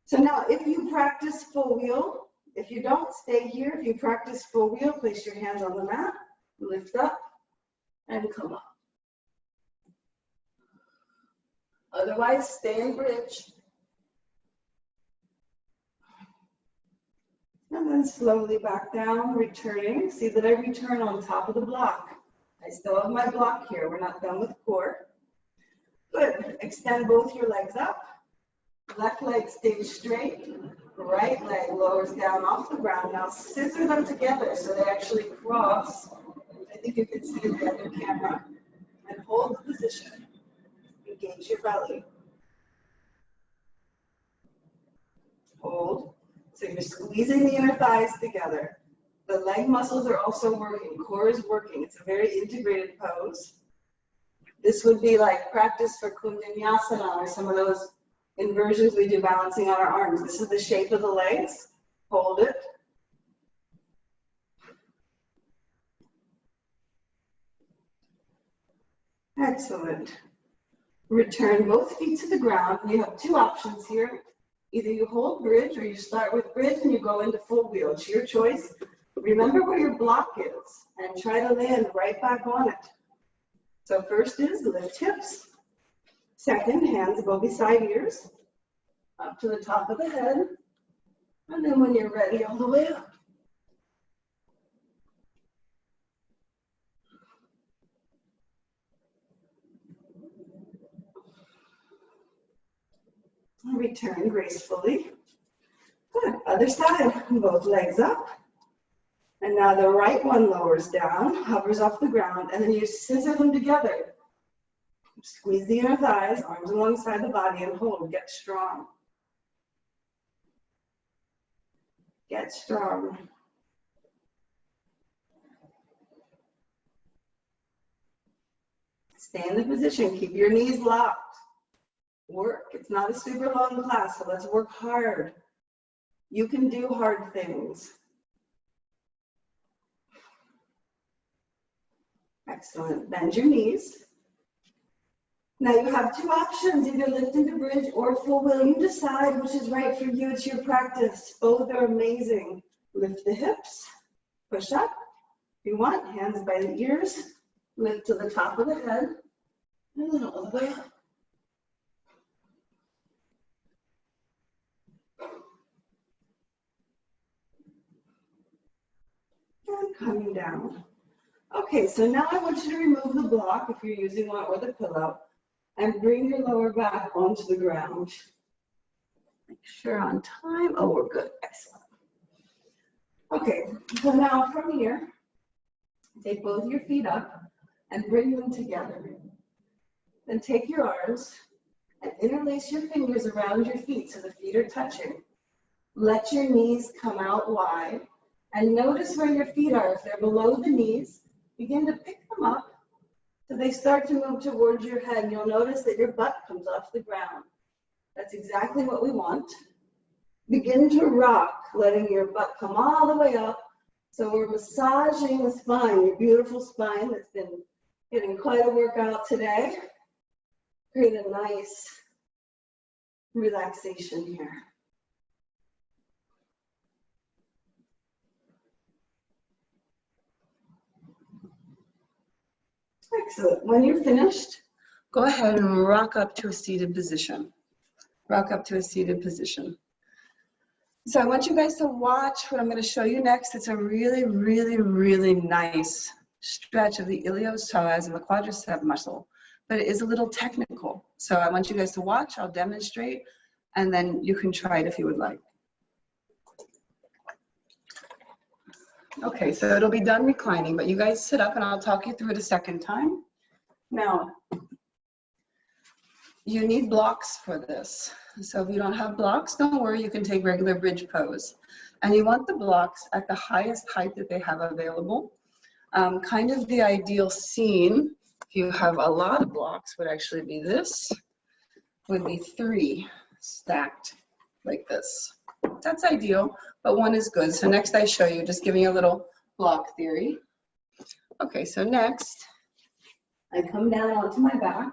So now if you practice full wheel, if you don't, stay here. If you practice full wheel, place your hands on the mat, lift up, and come up. Otherwise, stay in bridge. And then slowly back down, returning. See that I return on top of the block. I still have my block here. We're not done with core. Good. Extend both your legs up. Left leg stays straight. Right leg lowers down off the ground. Now scissor them together so they actually cross. I think you can see in the other camera. And hold the position. Engage your belly. Hold. So you're squeezing the inner thighs together. The leg muscles are also working. Core is working. It's a very integrated pose. This would be like practice for Vinyasa or some of those inversions we do balancing on our arms. This is the shape of the legs. Hold it. Excellent. Return both feet to the ground. You have two options here. Either you hold bridge or you start with bridge and you go into full wheel. It's your choice. Remember where your block is and try to land right back on it. So first is lift hips. Second, hands go beside ears, up to the top of the head. And then when you're ready, all the way up. Return gracefully. Good. Other side. Both legs up. And now the right one lowers down, hovers off the ground, and then you scissor them together. Squeeze the inner thighs, arms alongside the body, and hold. Get strong. Get strong. Stay in the position. Keep your knees locked. Work. It's not a super long class, so let's work hard. You can do hard things. Excellent. Bend your knees. Now you have two options, either lift into bridge or full wheel. You decide which is right for you. It's your practice. Both are amazing. Lift the hips, push up. If you want, hands by the ears, lift to the top of the head, and then all the way up. And coming down. Okay, so now I want you to remove the block, if you're using one, or the pillow, and bring your lower back onto the ground. Make sure on time. Oh, we're good. Excellent. Okay, so now from here, take both your feet up and bring them together. Then take your arms and interlace your fingers around your feet so the feet are touching. Let your knees come out wide and notice where your feet are. If they're below the knees, begin to pick them up so they start to move towards your head. You'll notice that your butt comes off the ground. That's exactly what we want. Begin to rock, letting your butt come all the way up. So we're massaging the spine, your beautiful spine that's been getting quite a workout today. Create a nice relaxation here. Excellent. When you're finished, go ahead and rock up to a seated position. Rock up to a seated position. So I want you guys to watch what I'm going to show you next. It's a really, really, really nice stretch of the iliopsoas and the quadricep muscle, but it is a little technical. So I want you guys to watch. I'll demonstrate, and then you can try it if you would like. Okay, so it'll be done reclining, but you guys sit up and I'll talk you through it a second time. Now, you need blocks for this. So if you don't have blocks, don't worry, you can take regular bridge pose. And you want the blocks at the highest height that they have available. Kind of the ideal scene, if you have a lot of blocks, would actually be this, would be 3 stacked like this. That's ideal, but 1 is good. So next I show you, just giving you a little block theory. Okay, so next, I come down onto my back.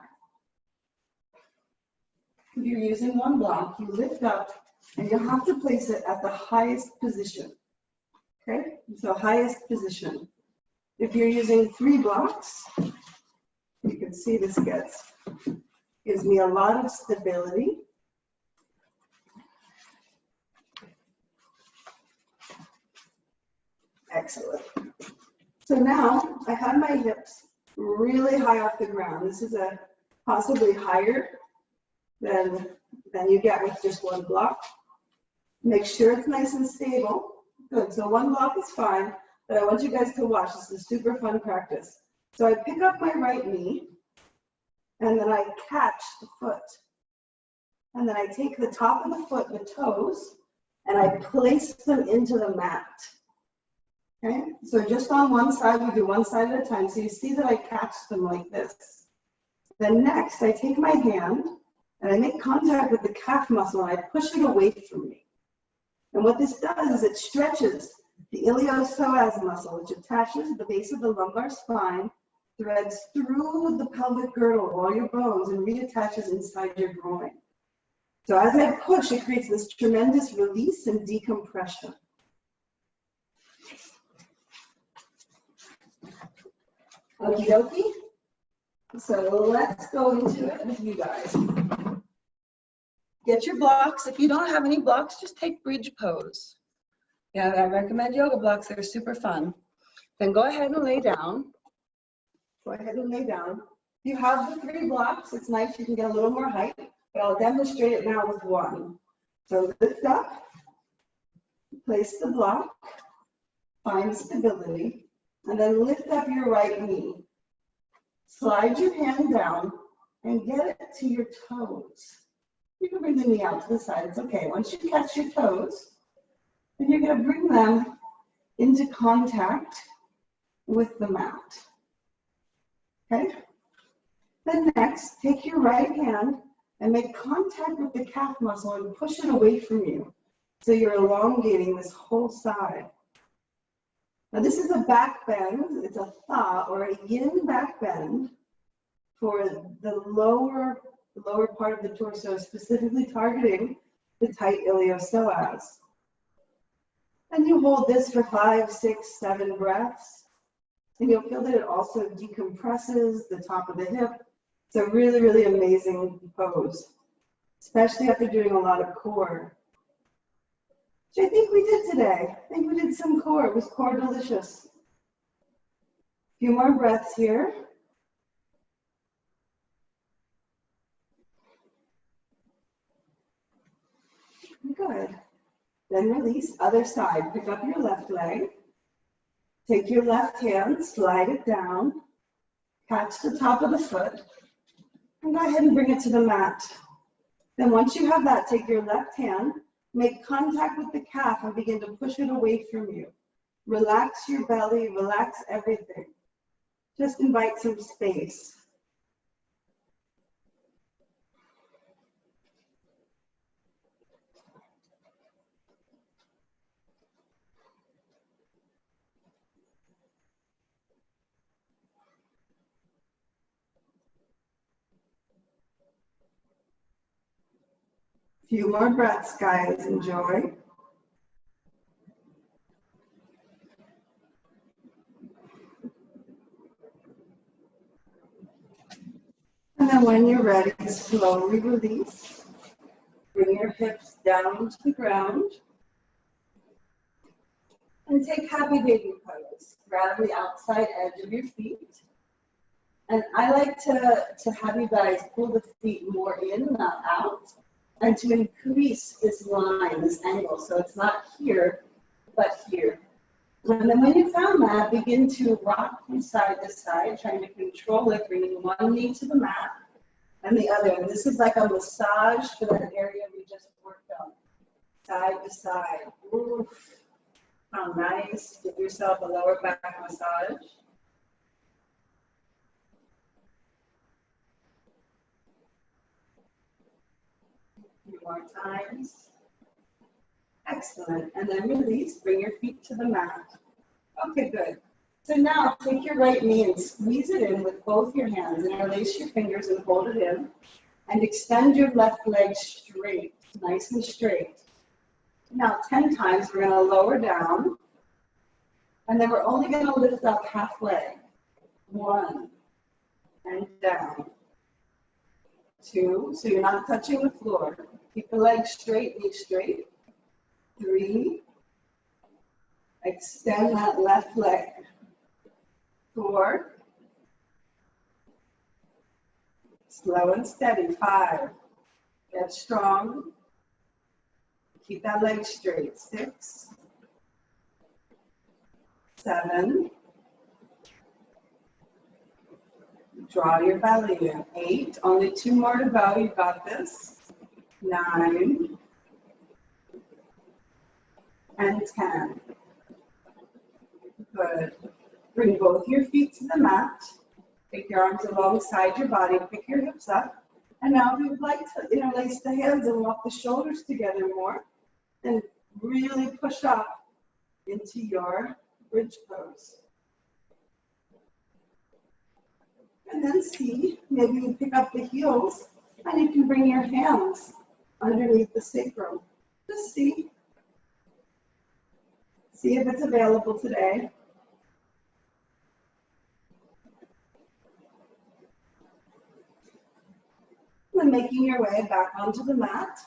If you're using 1 block, you lift up and you have to place it at the highest position. Okay, so highest position. If you're using 3 blocks, you can see this gives me a lot of stability. Excellent. So now I have my hips really high off the ground. This is possibly higher than you get with just 1 block. Make sure it's nice and stable. Good, so 1 block is fine, but I want you guys to watch. This is a super fun practice. So I pick up my right knee, and then I catch the foot. And then I take the top of the foot, the toes, and I place them into the mat. Okay, so just on one side, we do one side at a time. So you see that I catch them like this. Then next, I take my hand and I make contact with the calf muscle and I push it away from me. And what this does is it stretches the iliopsoas muscle, which attaches the base of the lumbar spine, threads through the pelvic girdle of all your bones and reattaches inside your groin. So as I push, it creates this tremendous release and decompression. Okie dokie. So let's go into it with you guys. Get your blocks. If you don't have any blocks, just take bridge pose. Yeah, I recommend yoga blocks. They're super fun. Then go ahead and lay down. Go ahead and lay down. If you have the 3 blocks, it's nice. You can get a little more height, but I'll demonstrate it now with 1. So lift up, place the block, find stability, and then lift up your right knee. Slide your hand down and get it to your toes. You can bring the knee out to the side, it's okay. Once you catch your toes, then you're gonna bring them into contact with the mat. Okay? Then next, take your right hand and make contact with the calf muscle and push it away from you. So you're elongating this whole side. Now this is a back bend. It's a tha or a yin back bend. for the lower part of the torso, specifically targeting the tight iliopsoas. And you hold this for 5, 6, 7 breaths. And you'll feel that it also decompresses the top of the hip. It's a really, really amazing pose, especially after doing a lot of core, which I think we did today. I think we did some core. It was core delicious. A few more breaths here. Good. Then release, other side. Pick up your left leg. Take your left hand, slide it down. Catch the top of the foot. And go ahead and bring it to the mat. Then once you have that, take your left hand, make contact with the calf and begin to push it away from you. Relax your belly, relax everything. Just invite some space. Few more breaths, guys. Enjoy. And then when you're ready, slowly release. Bring your hips down to the ground. And take happy baby pose. Grab the outside edge of your feet. And I like to have you guys pull the feet more in, not out. And to increase this line, this angle, so it's not here, but here. And then when you found that, begin to rock from side to side, trying to control it, bringing one knee to the mat and the other. And this is like a massage for that area we just worked on. Side to side. Oof. How nice. Give yourself a lower back massage. More times. Excellent. And then release. Bring your feet to the mat. Okay, good. So now take your right knee and squeeze it in with both your hands. Interlace your fingers and hold it in. And extend your left leg straight, nice and straight. Now 10 times we're going to lower down. And then we're only going to lift up halfway. 1. And down. 2. So you're not touching the floor. Keep the legs straight, knee straight. 3. Extend that left leg. 4. Slow and steady. 5. Get strong. Keep that leg straight. 6. 7. Draw your belly in. 8. Only 2 more to go. You got this. 9. And 10. Good. Bring both your feet to the mat. Take your arms alongside your body. Pick your hips up. And now if you'd like to interlace the hands and walk the shoulders together more, and really push up into your bridge pose. And then see, maybe you pick up the heels and you can bring your hands underneath the sacrum. Just see. See if it's available today. And making your way back onto the mat.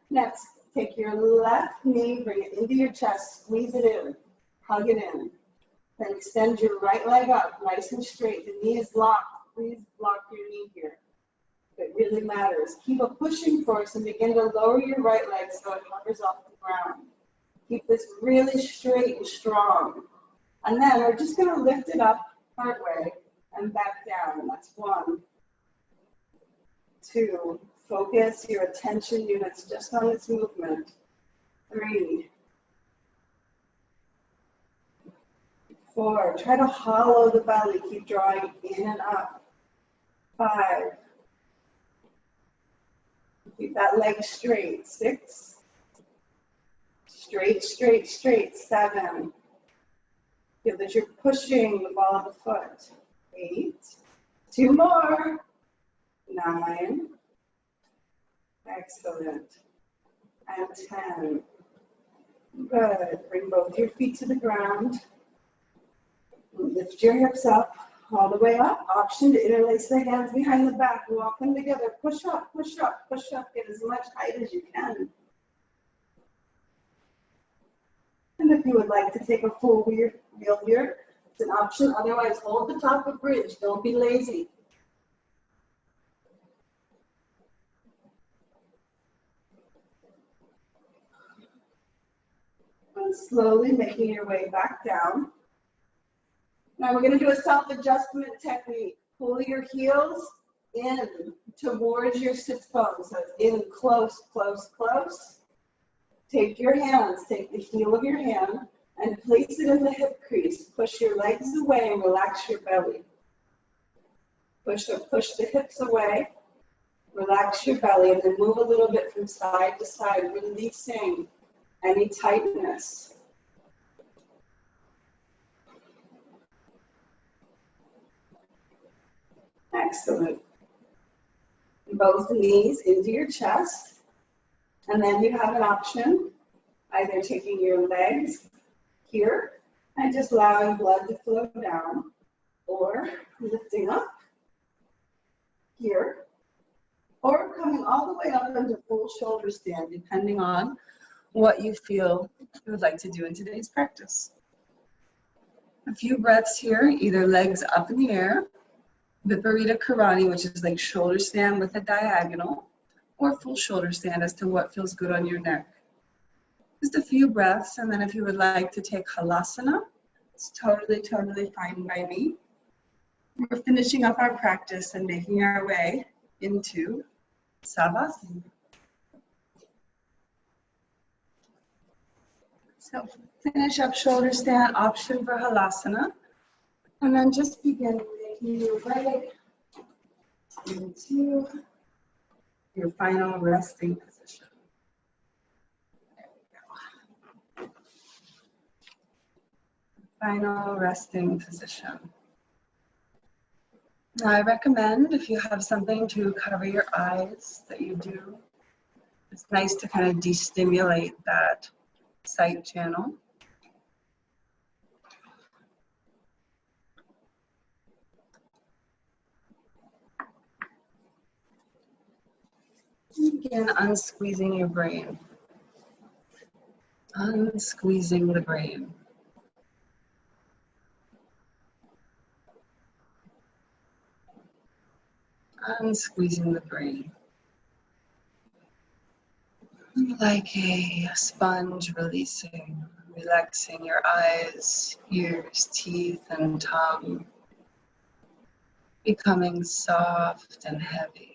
Next, take your left knee, bring it into your chest, squeeze it in, hug it in. Then extend your right leg up, nice and straight. The knee is locked. Please block your knee here. It really matters. Keep a pushing force and begin to lower your right leg so it hovers off the ground. Keep this really straight and strong. And then we're just going to lift it up partway and back down. That's 1. 2. Focus your attention units just on its movement. 3. 4. Try to hollow the belly. Keep drawing in and up. 5. Keep that leg straight. 6. Straight, straight, straight. 7. Feel that you're pushing the ball of the foot. 8. 2 more. 9. Excellent. And 10. Good. Bring both your feet to the ground. Lift your hips up, all the way up. Option to interlace the hands behind the back. Walk them together. Push up, push up, push up. Get as much height as you can. And if you would like to take a full wheel here, it's an option. Otherwise, hold the top of bridge. Don't be lazy. And slowly making your way back down. Now we're going to do a self-adjustment technique. Pull your heels in towards your sits bones. So it's in close, close, close. Take your hands, take the heel of your hand and place it in the hip crease. Push your legs away and relax your belly. Push the hips away, relax your belly, and then move a little bit from side to side, releasing any tightness. Excellent. Both knees into your chest. And then you have an option, either taking your legs here and just allowing blood to flow down, or lifting up here, or coming all the way up into full shoulder stand, depending on what you feel you would like to do in today's practice. A few breaths here, either legs up in the air, Viparita Karani, which is like shoulder stand with a diagonal, or full shoulder stand as to what feels good on your neck. Just a few breaths, and then if you would like to take Halasana, it's totally fine by me. We're finishing up our practice and making our way into Savasana. So finish up shoulder stand, option for Halasana, and then just begin making your way into your final resting position. There we go. Final resting position. Now I recommend, if you have something to cover your eyes, that you do. It's nice to kind of destimulate that sight channel. Begin unsqueezing your brain. Unsqueezing the brain. Unsqueezing the brain. Like a sponge releasing, relaxing your eyes, ears, teeth, and tongue. Becoming soft and heavy.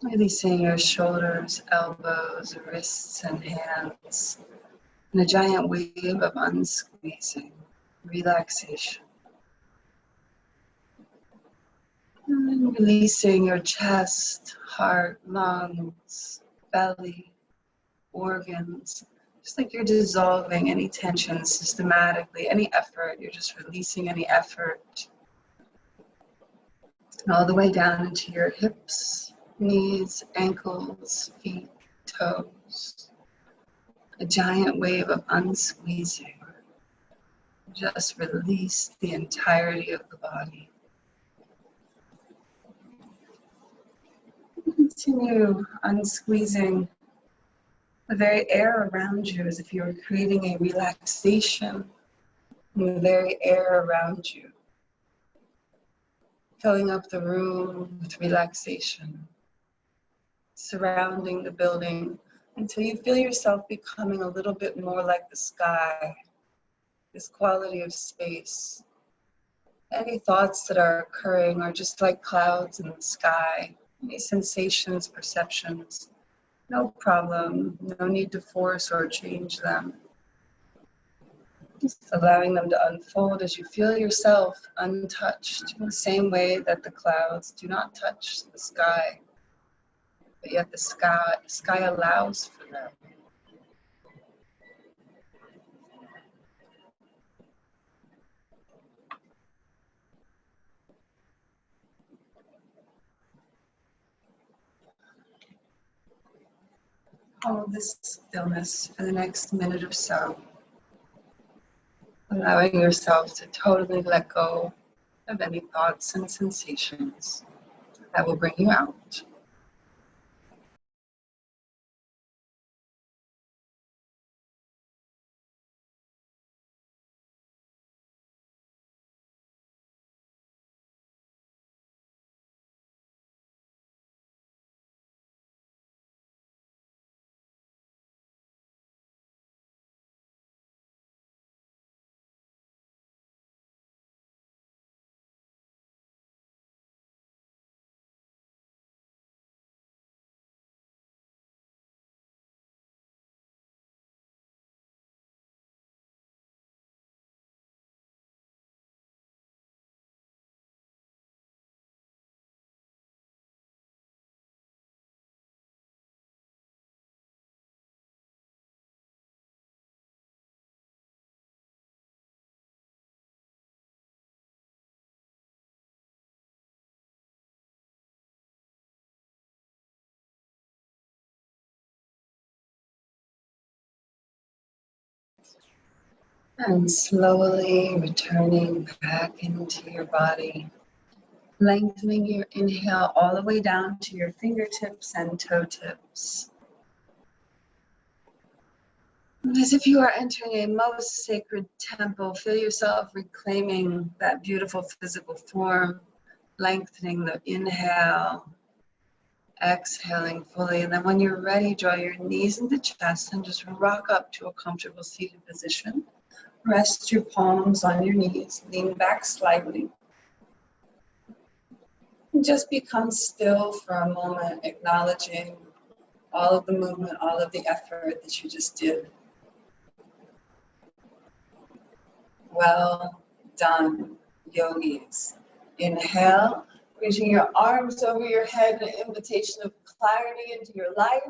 Releasing your shoulders, elbows, wrists, and hands in a giant wave of unsqueezing, relaxation. And releasing your chest, heart, lungs, belly, organs. Just like you're dissolving any tension systematically, any effort, you're just releasing any effort. And all the way down into your hips, knees, ankles, feet, toes. A giant wave of unsqueezing. Just release the entirety of the body. Continue unsqueezing the very air around you as if you were creating a relaxation in the very air around you. Filling up the room with relaxation. Surrounding the building until you feel yourself becoming a little bit more like the sky, this quality of space. Any thoughts that are occurring are just like clouds in the sky. Any sensations, perceptions, no problem, no need to force or change them. Just allowing them to unfold as you feel yourself untouched in the same way that the clouds do not touch the sky. But yet the sky allows for them. Hold this stillness for the next minute or so, allowing yourself to totally let go of any thoughts and sensations that will bring you out. And slowly returning back into your body, lengthening your inhale all the way down to your fingertips and toe tips. As if you are entering a most sacred temple, feel yourself reclaiming that beautiful physical form, lengthening the inhale, exhaling fully. And then when you're ready, draw your knees into chest and just rock up to a comfortable seated position. Rest your palms on your knees, lean back slightly. And just become still for a moment, acknowledging all of the movement, all of the effort that you just did. Well done, yogis. Inhale, reaching your arms over your head, an invitation of clarity into your life.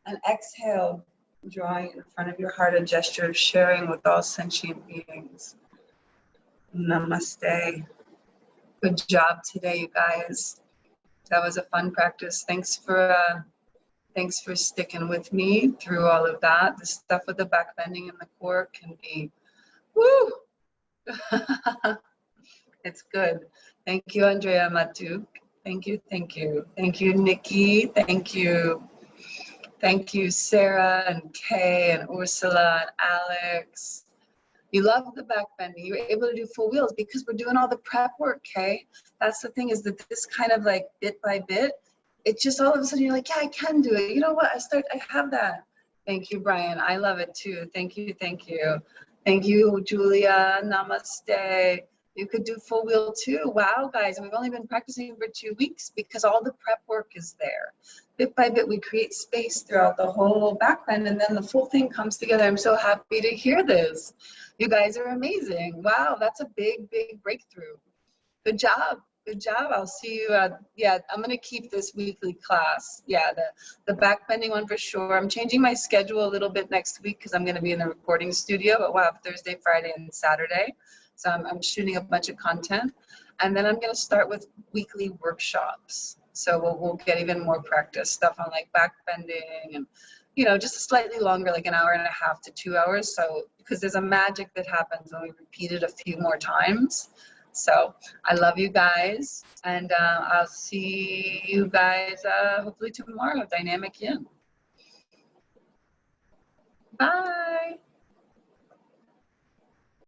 And exhale, drawing in front of your heart a gesture of sharing with all sentient beings. Namaste. Good job today, you guys. That was a fun practice. Thanks for sticking with me through all of that. The stuff with the back bending and the core can be, woo! It's good. Thank you, Andrea Matuk. Thank you, thank you. Thank you, Nikki. Thank you. Thank you, Sarah and Kay and Ursula and Alex. You love the back bending. You're able to do full wheels because we're doing all the prep work, Kay. That's the thing, is that this kind of like bit by bit, it just all of a sudden you're like, yeah, I can do it. You know what? I have that. Thank you, Brian. I love it too. Thank you, thank you. Thank you, Julia. Namaste. You could do full wheel too. Wow, guys, we've only been practicing for 2 weeks because all the prep work is there. Bit by bit, we create space throughout the whole back bend, and then the full thing comes together. I'm so happy to hear this. You guys are amazing. Wow, that's a big, big breakthrough. Good job. Good job. I'll see you. Yeah, I'm going to keep this weekly class. Yeah, the back bending one for sure. I'm changing my schedule a little bit next week because I'm going to be in the recording studio, but we'll have Thursday, Friday, and Saturday. So I'm shooting a bunch of content. And then I'm going to start with weekly workshops. So we'll get even more practice stuff on like back bending and, you know, just slightly longer, like an hour and a half to 2 hours. So because there's a magic that happens when we repeat it a few more times. So I love you guys, and I'll see you guys hopefully tomorrow, Dynamic Yin. Bye.